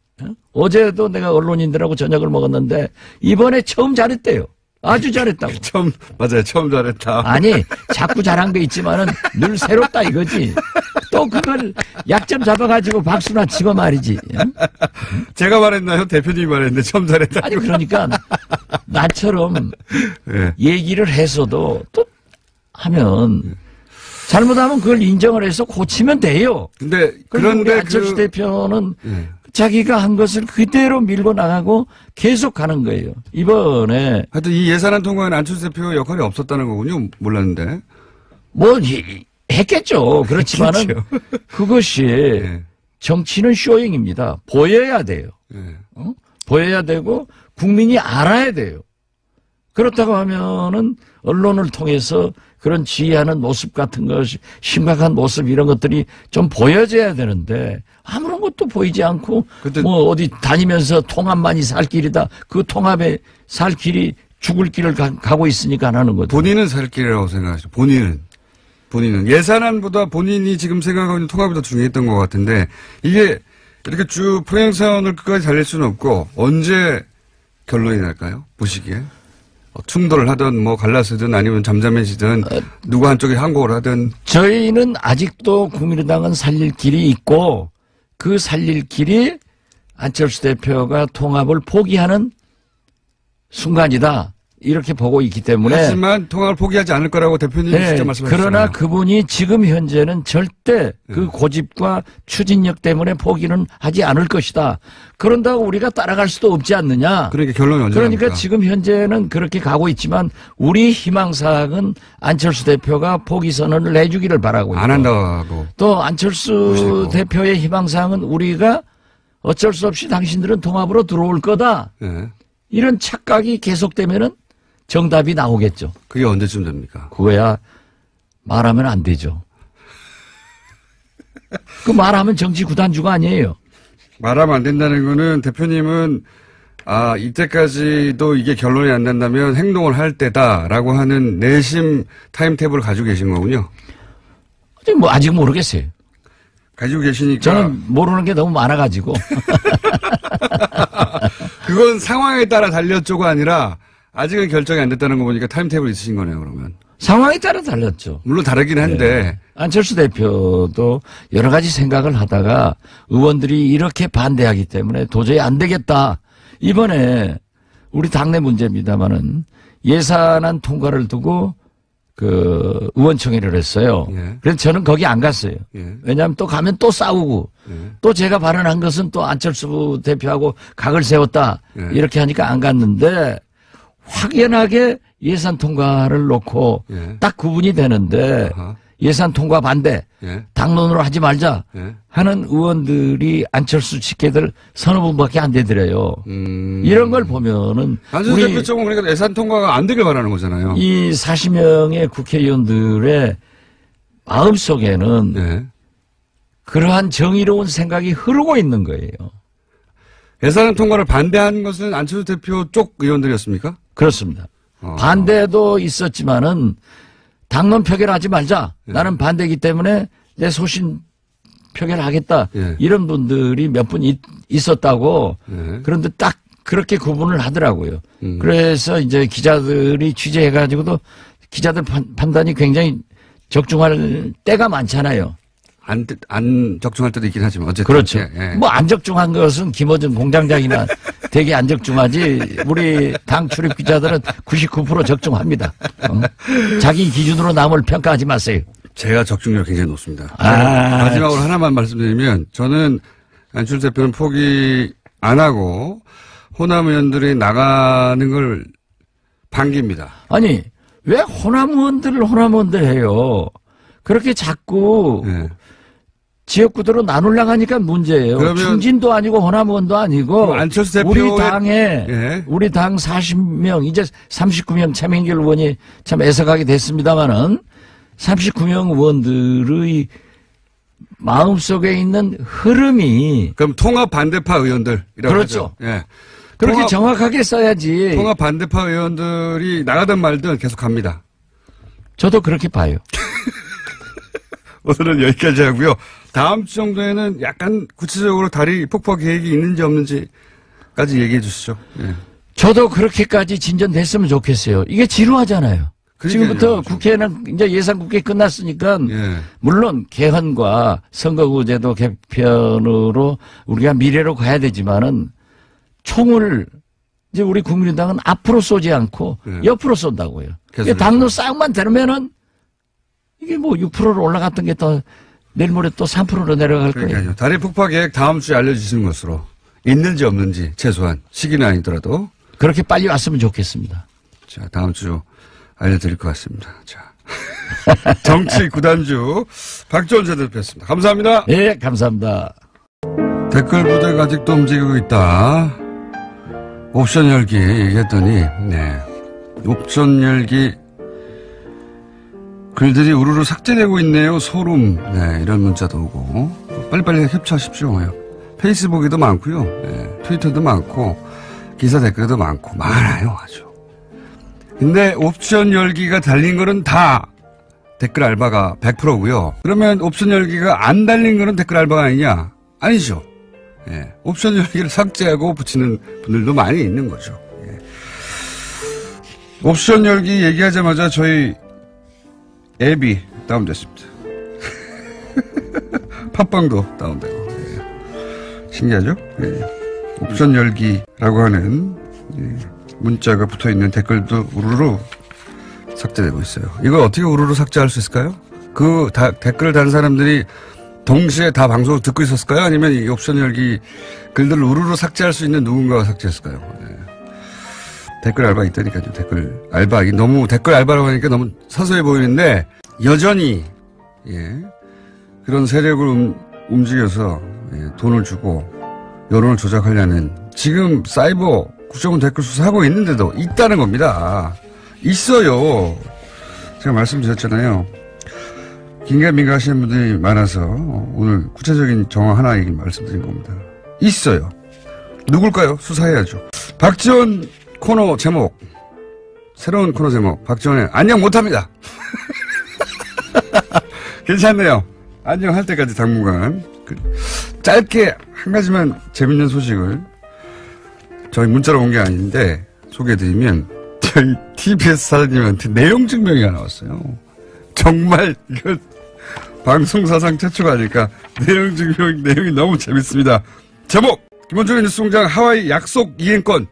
어제도 내가 언론인들하고 저녁을 먹었는데 이번에 처음 잘했대요. 아주 잘했다고. 맞아요. 처음 잘했다. 아니, 자꾸 잘한 게 있지만은 늘 새롭다 이거지. 또 그걸 약점 잡아가지고 박수나 치고 말이지. 제가 말했나요? 대표님이 말했는데 처음 잘했다. 아니, 그러니까 나처럼 네. 얘기를 해서도 또 하면 잘못하면 그걸 인정을 해서 고치면 돼요. 그런데 우리 안철수 대표는 자기가 한 것을 그대로 밀고 나가고 계속 가는 거예요. 이번에 하여튼 이 예산안 통과에는 안철수 대표 역할이 없었다는 거군요. 몰랐는데. 뭐 했겠죠. 그렇지만은 했겠죠. 그것이 네. 정치는 쇼잉입니다. 보여야 돼요. 네. 보여야 되고 국민이 알아야 돼요. 그렇다고 하면은 언론을 통해서 그런 지휘하는 모습 같은 것이 심각한 모습 이런 것들이 좀 보여져야 되는데 아무런 것도 보이지 않고 뭐 어디 다니면서 통합만이 살 길이다. 그 통합에 살 길이 죽을 길을 가고 있으니까 안 하는 거죠. 본인은 살 길이라고 생각하시죠. 본인은 예산안보다 본인이 지금 생각하고 있는 통합이 더 중요했던 것 같은데 이게 이렇게 쭉 평행선을 끝까지 달릴 수는 없고 언제 결론이 날까요? 보시기에. 충돌을 하든 뭐 갈라서든 아니면 잠잠해지든 누구 한쪽이 항복을 하든 저희는 아직도 국민의당은 살릴 길이 있고 그 살릴 길이 안철수 대표가 통합을 포기하는 순간이다. 이렇게 보고 있기 때문에. 하지만 통합을 포기하지 않을 거라고 대표님이 네, 직접 말씀하셨잖아요. 그러나 그분이 지금 현재는 절대 그 고집과 추진력 때문에 포기는 하지 않을 것이다. 그런다고 우리가 따라갈 수도 없지 않느냐. 그러니까 결론이 언제 그러니까 납니까? 지금 현재는 그렇게 가고 있지만 우리 희망사항은 안철수 대표가 포기 선언을 해주기를 바라고 있고. 안 한다고. 또 안철수 보시고. 대표의 희망사항은 우리가 어쩔 수 없이 당신들은 통합으로 들어올 거다. 네. 이런 착각이 계속되면은 정답이 나오겠죠. 그게 언제쯤 됩니까? 그거야 말하면 안 되죠. 그 말하면 정치 구단주가 아니에요. 말하면 안 된다는 거는 대표님은 이때까지도 이게 결론이 안 난다면 행동을 할 때다라고 하는 내심 타임테이블을 가지고 계신 거군요. 뭐 아직 모르겠어요. 가지고 계시니까. 저는 모르는 게 너무 많아가지고. 그건 상황에 따라 달렸죠가 아니라 아직은 결정이 안 됐다는 거 보니까 타임테이블 있으신 거네요, 그러면. 상황에 따라 달렸죠. 물론 다르긴 한데. 네. 안철수 대표도 여러 가지 생각을 하다가 의원들이 이렇게 반대하기 때문에 도저히 안 되겠다. 이번에 우리 당내 문제입니다만은 예산안 통과를 두고 그 의원총회를 했어요. 예. 그래서 저는 거기 안 갔어요. 예. 왜냐하면 또 가면 또 싸우고 또 제가 발언한 것은 또 안철수 대표하고 각을 세웠다. 예. 이렇게 하니까 안 갔는데 확연하게 예산 통과를 놓고 딱 구분이 되는데 예산 통과 반대, 당론으로 하지 말자 하는 의원들이 안철수 직계들 서너 분밖에 안 되더래요. 이런 걸 보면은 안철수 대표 쪽은 그러니까 예산 통과가 안 되길 바라는 거잖아요. 이 40명의 국회의원들의 마음속에는 그러한 정의로운 생각이 흐르고 있는 거예요. 예산 통과를 반대한 것은 안철수 대표 쪽 의원들이었습니까? 그렇습니다. 반대도 있었지만은 당론 표결하지 말자. 나는 반대이기 때문에 내 소신 표결하겠다. 이런 분들이 몇 분 있었다고. 그런데 딱 그렇게 구분을 하더라고요. 그래서 이제 기자들이 취재해가지고도 기자들 판단이 굉장히 적중할 때가 많잖아요. 안 적중할 때도 있긴 하지만 어쨌든. 그렇죠. 뭐 안 적중한 것은 김어준 공장장이나 되게 안 적중하지. 우리 당 출입 기자들은 99% 적중합니다. 자기 기준으로 남을 평가하지 마세요. 제가 적중률이 굉장히 높습니다. 마지막으로 하나만 말씀드리면 저는 안철수 대표는 포기 안 하고 호남 의원들이 나가는 걸 반깁니다. 아니 왜 호남 의원들 해요. 그렇게 자꾸 지역구도로 나누려고 하니까 문제예요. 충진도 아니고 호남 의원도 아니고 안철수 대표의 우리 당 40명 이제 39명 차명길 의원이 참 애석하게 됐습니다마는 39명 의원들의 마음속에 있는 흐름이. 그럼 통합 반대파 의원들이라고 그렇죠. 하죠. 예. 그렇게 정확하게 써야지. 통합 반대파 의원들이 나가든 말든 계속 갑니다. 저도 그렇게 봐요. 오늘은 여기까지 하고요. 다음 주 정도에는 약간 구체적으로 다리 폭파 계획이 있는지 없는지까지 얘기해 주시죠. 예. 저도 그렇게까지 진전됐으면 좋겠어요. 이게 지루하잖아요. 지금부터 국회는 이제 예산국회 끝났으니까 예. 물론 개헌과 선거구제도 개편으로 우리가 미래로 가야 되지만은 총을 이제 우리 국민당은 앞으로 쏘지 않고 예. 옆으로 쏜다고요. 당로 싸움만 되면은 이게 뭐 6%로 올라갔던 게 또 내일 모레 또 3%로 내려갈 거예요. 다리 폭파 계획 다음 주에 알려주시는 것으로 있는지 없는지 최소한 시기는 아니더라도 그렇게 빨리 왔으면 좋겠습니다. 자, 다음 주 알려드릴 것 같습니다. 자, 정치 구단주 박지원 전 대표였습니다. 감사합니다. 네, 감사합니다. 댓글 부대가 아직도 움직이고 있다. 옵션 열기 얘기했더니, 네. 옵션 열기 글들이 우르르 삭제되고 있네요. 소름. 네, 이런 문자도 오고. 빨리빨리 캡처하십시오. 페이스북에도 많고요. 네, 트위터도 많고, 기사 댓글도 많고, 많아요. 아주. 근데 옵션 열기가 달린 거는 다 댓글 알바가 100%고요. 그러면 옵션 열기가 안 달린 거는 댓글 알바가 아니냐? 아니죠. 예. 옵션 열기를 삭제하고 붙이는 분들도 많이 있는 거죠. 예. 옵션 열기 얘기하자마자 저희 앱이 다운됐습니다. 팟빵도 다운되고. 예. 신기하죠? 예. 옵션 열기라고 하는 문자가 붙어있는 댓글도 우르르 삭제되고 있어요. 이걸 어떻게 우르르 삭제할 수 있을까요? 댓글을 단 사람들이 동시에 다 방송을 듣고 있었을까요? 아니면 이 옵션 열기 글들을 우르르 삭제할 수 있는 누군가가 삭제했을까요? 네. 댓글 알바 있다니까요. 댓글 알바. 너무 댓글 알바라고 하니까 너무 사소해 보이는데 여전히 그런 세력을 움직여서 돈을 주고 여론을 조작하려는 지금 사이버 국정원 댓글 수사하고 있는데도 있다는 겁니다. 있어요. 제가 말씀드렸잖아요. 긴가민가 하시는 분들이 많아서 오늘 구체적인 정황 하나 말씀드린 겁니다. 있어요. 누굴까요? 수사해야죠. 박지원 코너 제목, 새로운 코너 제목, 박지원의 안녕 못합니다. 괜찮네요. 안녕할 때까지 당분간. 짧게 한 가지만 재밌는 소식을 저희 문자로 온 게 아닌데 소개해드리면 저희 TBS 사장님한테 내용 증명이 나왔어요. 정말 이거 방송사상 최초가 아닐까. 내용 증명 내용이 너무 재밌습니다. 제목 김원준의 뉴스공장 하와이 약속 이행권.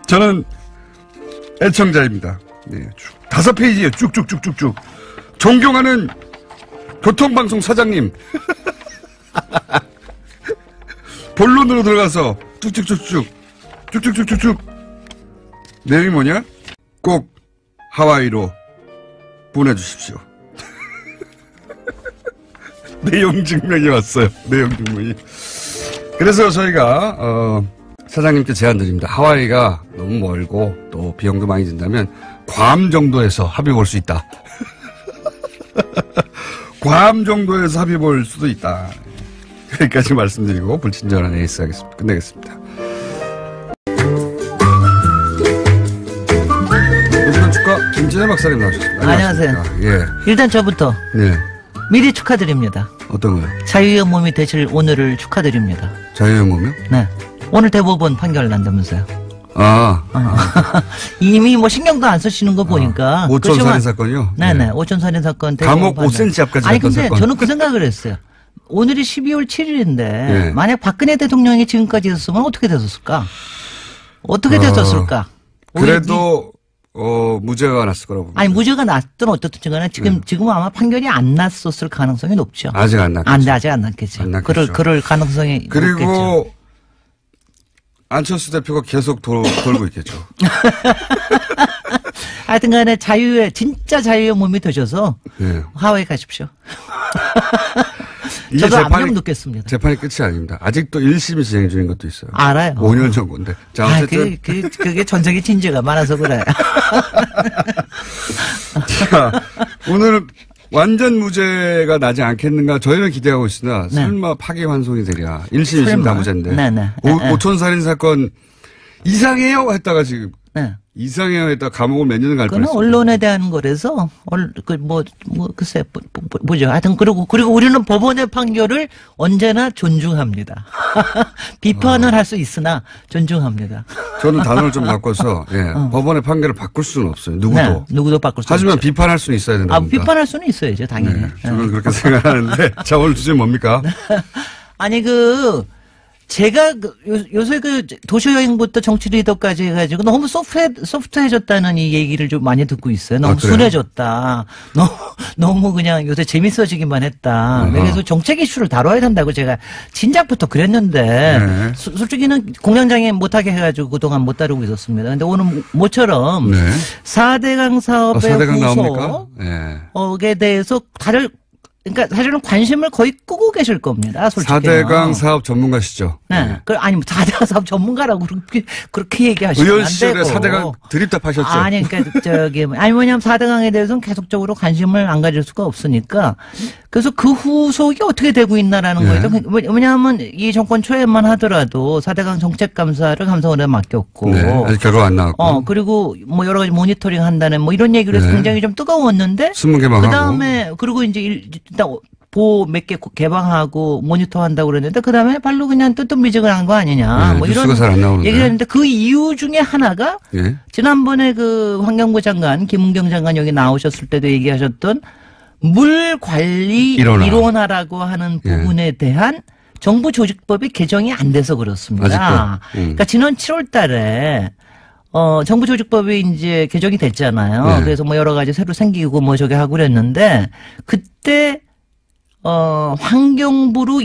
저는 애청자입니다. 네, 5페이지에 쭉쭉쭉쭉쭉 존경하는 교통방송 사장님. 본론으로 들어가서 쭉쭉쭉쭉 내용이 뭐냐? 꼭 하와이로 보내주십시오. 내용 증명이 왔어요. 내용 증명이. 그래서 저희가 사장님께 제안 드립니다. 하와이가 너무 멀고 또 비용도 많이 든다면 괌 정도에서 합의 볼 수 있다. 괌 정도에서 합의 볼 수도 있다. 여기까지 말씀드리고 불친절한 에이스 하겠습니다. 끝내겠습니다. 오시건축가 김진애 박사님 나오셨습니다. 안녕하세요. 예. 일단 저부터 네. 미리 축하드립니다. 어떤 거요? 자유의 몸이 되실 오늘을 축하드립니다. 자유의 몸이요? 네. 오늘 대법원 판결 난다면서요. 이미 뭐 신경도 안 쓰시는 거 보니까. 5천 살인 사건이요? 네네. 5천 살인 사건. 감옥 5cm 앞까지 아니, 근데 사건. 저는 그 생각을 했어요. 오늘이 12월 7일인데 네. 만약 박근혜 대통령이 지금까지 있었으면 어떻게 됐었을까? 어떻게 됐었을까? 그래도 무죄가 났을 거라고 봅니다. 아니 무죄가 났든 어떻든 간에 지금은 아마 판결이 안 났었을 가능성이 높죠. 아직 안 났겠죠. 아직 안 났겠죠. 안 났겠죠. 그럴 가능성이 그리고 높겠죠. 안철수 대표가 계속 돌고 있겠죠. 하여튼 간에 진짜 자유의 몸이 되셔서 하와이 가십시오. 이게 저도 압력 넣겠습니다. 재판이 끝이 아닙니다. 아직도 1심이 진행 중인 것도 있어요. 알아요. 5년 전 건데. 자, 어쨌든. 그게 전적인 진지가 많아서 그래. 자, 오늘 완전 무죄가 나지 않겠는가 저희는 기대하고 있으나 설마 파기환송이 되랴. 1심, 2심 다 무죄인데. 네네. 오촌살인 사건 이상해요 했다가 지금. 네. 이상해요 했다가 감옥을 몇 년을 갈 그건 뻔했어요. 언론에 대한 거라서 글쎄 뭐죠. 하여튼 그리고 우리는 법원의 판결을 언제나 존중합니다. 비판을 할 수 있으나 존중합니다. 저는 단어를 좀 바꿔서 법원의 판결을 바꿀 수는 없어요. 누구도. 네, 누구도 바꿀 수 하지만 없죠. 비판할 수는 있어야 된다. 비판할 수는 있어야죠, 당연히. 네, 저는 그렇게 생각하는데 자, 오늘 주제 뭡니까? 아니 제가 요새 도시여행부터 정치 리더까지 해가지고 너무 소프트해졌다는 이 얘기를 좀 많이 듣고 있어요. 너무 순해졌다. 너무 그냥 요새 재밌어지기만 했다. 그래서 정책 이슈를 다뤄야 된다고 제가 진작부터 그랬는데 솔직히는 공장장애 못하게 해가지고 그동안 못 다루고 있었습니다. 근데 오늘 모처럼 4대강 사업의 4대강 후속에 대해서 그러니까 사실은 관심을 거의 끄고 계실 겁니다. 솔직히. 4대강 사업 전문가시죠? 네. 아니, 4대강 사업 전문가라고 그렇게 얘기하시면 안 되고. 의원실에 4대강 드립답하셨죠? 아니, 그러니까 뭐냐면 4대강에 대해서는 계속적으로 관심을 안 가질 수가 없으니까. 그래서 그 후속이 어떻게 되고 있나라는 거죠. 왜냐하면 이 정권 초에만 하더라도 4대강 정책감사를 감사원에 맡겼고. 네. 아직 결과 안 나왔고. 그리고 뭐 여러 가지 모니터링 한다는 뭐 이런 얘기를 해서 굉장히 좀 뜨거웠는데. 신문 개방하고. 그 다음에, 그리고 이제 일단 보호 몇 개 개방하고 모니터 한다고 그랬는데 그 다음에 발로 그냥 뜨뜻미적을 한 거 아니냐. 뭐 이런 얘기를 했는데 그 이유 중에 하나가 지난번에 그 환경부 장관 김은경 장관 여기 나오셨을 때도 얘기하셨던 물 관리 일원화라고 하는 부분에 대한 정부 조직법이 개정이 안 돼서 그렇습니다. 그러니까 지난 7월 달에 정부 조직법이 이제 개정이 됐잖아요. 그래서 뭐 여러 가지 새로 생기고 뭐 저기 하고 그랬는데 그때 환경부로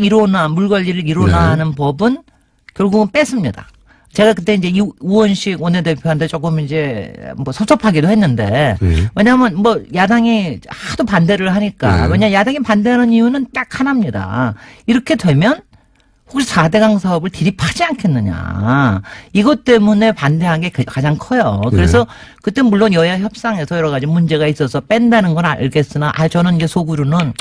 물 관리를 일원화하는 법은 결국은 뺐습니다. 제가 그때 이제 우원식 원내대표한테 조금 이제 뭐 섭섭하기도 했는데 왜냐하면 뭐 야당이 하도 반대를 하니까 왜냐 야당이 반대하는 이유는 딱 하나입니다. 이렇게 되면 혹시 4대강 사업을 dilip하지 않겠느냐. 이것 때문에 반대한 게 가장 커요. 그래서 그때 물론 여야 협상에서 여러 가지 문제가 있어서 뺀다는 건 알겠으나 저는 이제 속으로는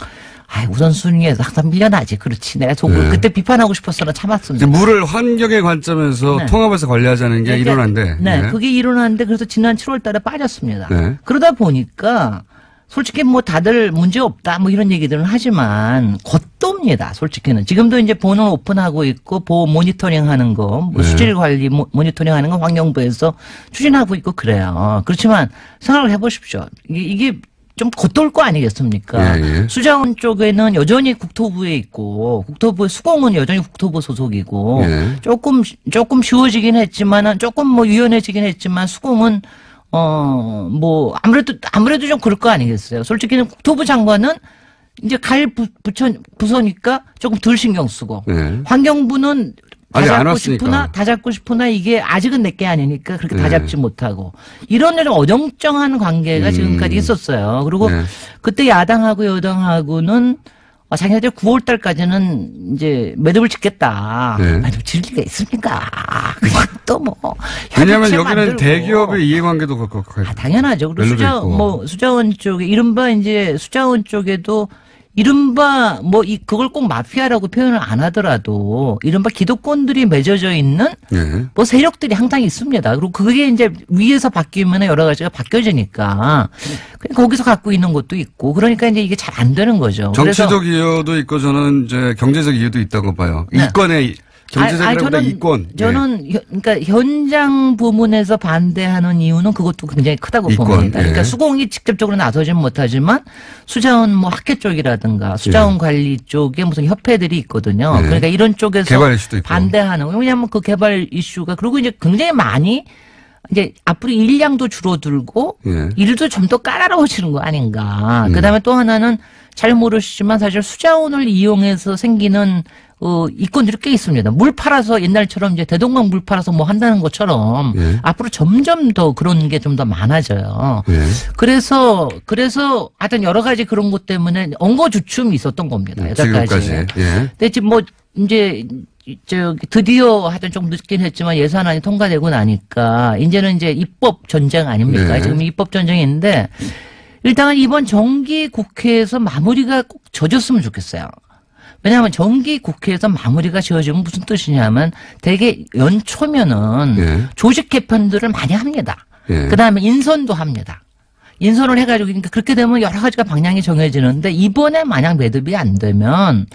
우선순위에서 항상 밀려나지. 그렇지. 내가 속으로 그때 비판하고 싶었으나 참았습니다. 물을 환경의 관점에서 통합해서 관리하자는 게 일어난데. 그게 일어났는데 그래서 지난 7월 달에 빠졌습니다. 그러다 보니까 솔직히 뭐 다들 문제 없다 뭐 이런 얘기들은 하지만 겉돕니다. 솔직히는. 지금도 이제 보는 오픈하고 있고 보호 모니터링 하는 거, 뭐 수질 관리 모니터링 하는 거 환경부에서 추진하고 있고 그래요. 그렇지만 생각을 해보십시오. 이게 좀 겉돌 거 아니겠습니까? 수자원 쪽에는 여전히 국토부에 있고 국토부 수공은 여전히 국토부 소속이고 조금 쉬워지긴 했지만은 조금 뭐 유연해지긴 했지만 수공은 뭐 아무래도 좀 그럴 거 아니겠어요. 솔직히는 국토부 장관은 이제 부서니까 조금 덜 신경 쓰고 환경부는 다 잡고 싶으나 이게 아직은 내게 아니니까 그렇게 다 잡지 못하고 이런 좀 어정쩡한 관계가 지금까지 있었어요. 그리고 그때 야당하고 여당하고는 자기네들 9월 달까지는 이제 매듭을 짓겠다. 매듭 질 리가 있습니까? 그냥 또 뭐. 왜냐하면 여기는 대기업의 이해관계도 그렇고. 당연하죠. 그리고 수자원 쪽에 수자원 쪽에도 이른바 그걸 꼭 마피아라고 표현을 안 하더라도 이른바 기득권들이 맺어져 있는 뭐 세력들이 항상 있습니다. 그리고 그게 이제 위에서 바뀌면 여러 가지가 바뀌어지니까 거기서 갖고 있는 것도 있고 그러니까 이제 이게 잘 안 되는 거죠. 정치적 이유도 있고 저는 이제 경제적 이유도 있다고 봐요. 이권의 경제적이라보다 이권. 저는 그러니까 현장 부문에서 반대하는 이유는 그것도 굉장히 크다고 봅니다. 그러니까 수공이 직접적으로 나서지는 못하지만 수자원 뭐 학회 쪽이라든가 수자원 관리 쪽에 무슨 협회들이 있거든요. 그러니까 이런 쪽에서 개발 이슈도 있고. 반대하는. 왜냐하면 그 개발 이슈가 그리고 이제 굉장히 많이 이제 앞으로 일량도 줄어들고 일도 좀 더 까다로워지는 거 아닌가. 그다음에 또 하나는 잘 모르시지만 사실 수자원을 이용해서 생기는 이권들이 꽤 있습니다. 물 팔아서 옛날처럼 이제 대동강 물 팔아서 뭐 한다는 것처럼 예. 앞으로 점점 더 그런 게 좀 더 많아져요. 예. 그래서 하여튼 여러 가지 그런 것 때문에 엉거주춤이 있었던 겁니다. 여태까지. 지금까지. 예. 근데 지금 뭐 이제 드디어 하여튼 좀 늦긴 했지만 예산안이 통과되고 나니까 이제는 이제 입법 전쟁 아닙니까? 네. 지금 입법 전쟁인데 일단은 이번 정기 국회에서 마무리가 꼭 져졌으면 좋겠어요. 왜냐하면 정기 국회에서 마무리가 지어지면 무슨 뜻이냐면 대개 연초면은 예. 조직 개편들을 많이 합니다. 예. 그다음에 인선도 합니다. 인선을 해가지고 그러니까 그렇게 되면 여러 가지가 방향이 정해지는데 이번에 만약 매듭이 안 되면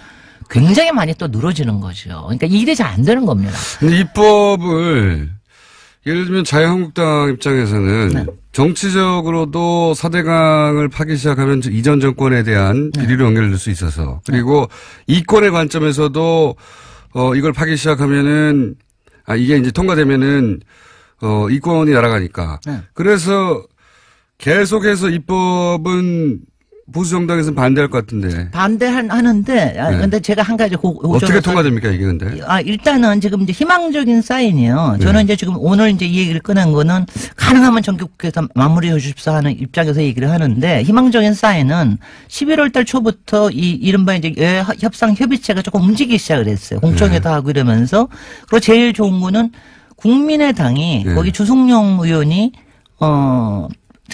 굉장히 많이 또 늘어지는 거죠. 그러니까 일이 잘 안 되는 겁니다. 근데 입법을 예를 들면 자유한국당 입장에서는 네. 정치적으로도 4대강을 파기 시작하면 이전 정권에 대한 비리로 연결될 수 있어서 그리고 이권의 관점에서도 이걸 파기 시작하면은 이게 이제 통과되면은 이권이 날아가니까 네. 그래서 계속해서 입법은 보수 정당에서는 반대할 것 같은데 반대하는데 근데 제가 한 가지 어떻게 통과됩니까 이게 근데? 일단은 지금 이제 희망적인 사인이요. 저는 이제 지금 오늘 이제 이 얘기를 꺼낸 거는 가능하면 정기국회에서 마무리해 주십사 하는 입장에서 얘기를 하는데 희망적인 사인은 11월 달 초부터 이 이른바 이제 협상 협의체가 조금 움직이기 시작을 했어요. 공청회도 하고 이러면서 그리고 제일 좋은 거는 국민의당이 거기 주승용 의원이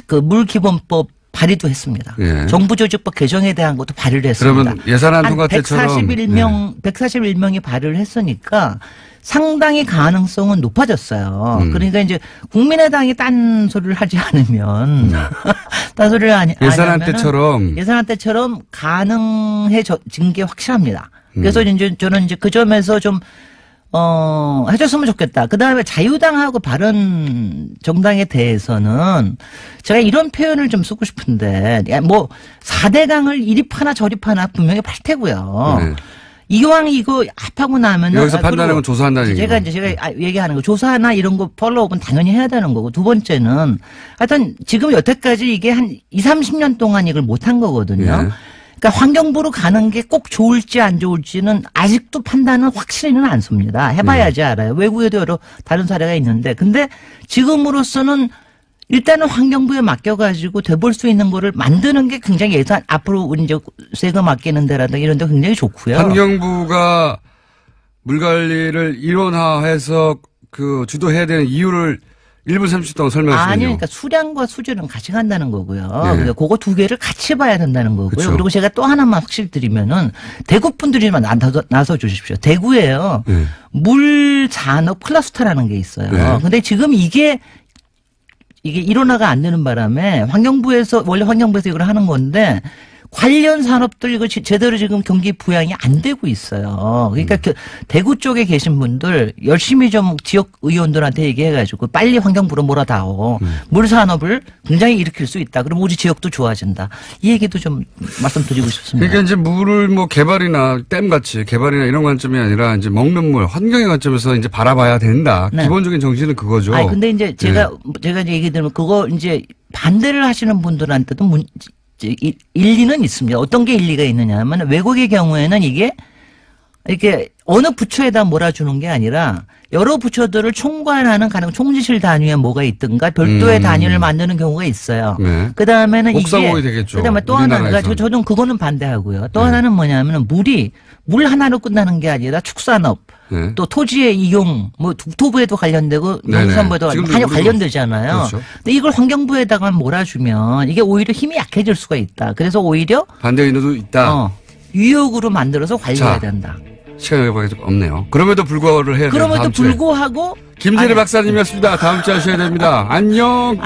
그 물기본법 발의도 했습니다. 예. 정부조직법 개정에 대한 것도 발의를 했습니다. 그러면 예산안 통과 때처럼 141명이 발의를 했으니까 상당히 가능성은 높아졌어요. 그러니까 이제 국민의당이 딴 소리를 하지 않으면 딴 소리를 예산안 때처럼 가능해진 게 확실합니다. 그래서 이제 저는 이제 그 점에서 좀 해줬으면 좋겠다. 그 다음에 자유당하고 바른 정당에 대해서는 제가 이런 표현을 좀 쓰고 싶은데, 뭐, 4대강을 이립하나 저립하나 분명히 팔 테고요. 네. 이왕 이거 합하고 나면은. 여기서 판단하는 건 조사한다는 제가 얘기고. 이제 제가 얘기하는 거, 조사나 이런 거 폴로업은 당연히 해야 되는 거고, 두 번째는 하여튼 지금 여태까지 이게 한 30년 동안 이걸 못한 거거든요. 네. 그러니까 환경부로 가는 게 꼭 좋을지 안 좋을지는 아직도 판단은 확실히는 않습니다. 해봐야지 알아요. 외국에도 여러 다른 사례가 있는데. 근데 지금으로서는 일단은 환경부에 맡겨가지고 돼볼 수 있는 거를 만드는 게 굉장히 예산, 앞으로 우리 이제 세금 아끼는 데라든가 이런 데 굉장히 좋고요. 환경부가 물 관리를 일원화해서 주도해야 되는 이유를 1분 30초 동안 설명하시면요. 아니요. 그러니까 수량과 수질은 같이 간다는 거고요. 네. 그러니까 그거 두 개를 같이 봐야 된다는 거고요. 그쵸. 그리고 제가 또 하나만 확실히 드리면은 대구 분들이만 나서 주십시오. 대구에요. 네. 물 산업 클러스터라는 게 있어요. 네. 근데 지금 이게 일원화가 안 되는 바람에 원래 환경부에서 이걸 하는 건데 관련 산업들 이거 제대로 지금 경기 부양이 안 되고 있어요. 그러니까 대구 쪽에 계신 분들 열심히 좀 지역 의원들한테 얘기해가지고 빨리 환경부로 몰아다오. 물 산업을 굉장히 일으킬 수 있다. 그럼 우리 지역도 좋아진다. 이 얘기도 좀 말씀드리고 싶습니다. 그러니까 이제 물을 뭐 개발이나 댐같이 개발이나 이런 관점이 아니라 이제 먹는 물, 환경의 관점에서 이제 바라봐야 된다. 네. 기본적인 정신은 그거죠. 아니 근데 이제 제가 이제 얘기 들으면 그거 이제 반대를 하시는 분들한테도 일리는 있습니다. 어떤 게 일리가 있느냐 하면 외국의 경우에는 이게 어느 부처에다 몰아주는 게 아니라 여러 부처들을 총괄하는 총지실 단위에 뭐가 있든가 별도의 단위를 만드는 경우가 있어요. 네. 그 다음에는 옥상옥이 되겠죠. 그 다음에 또 하나가 저는 그거는 반대하고요. 또 하나는 뭐냐면 물 하나로 끝나는 게 아니라 축산업, 네. 또 토지의 이용, 뭐 국토부에도 관련되고 농수산부에도 많이 관련되잖아요. 그렇죠. 근데 이걸 환경부에다가 몰아주면 이게 오히려 힘이 약해질 수가 있다. 그래서 오히려 반대 의도도 있다. 유역으로 만들어서 관리해야 된다. 시간이 없네요. 그럼에도 불구하고를 해야 돼요. 그럼에도 불구하고 김재래 박사님이었습니다. 다음 주에 하셔야 됩니다. 안녕.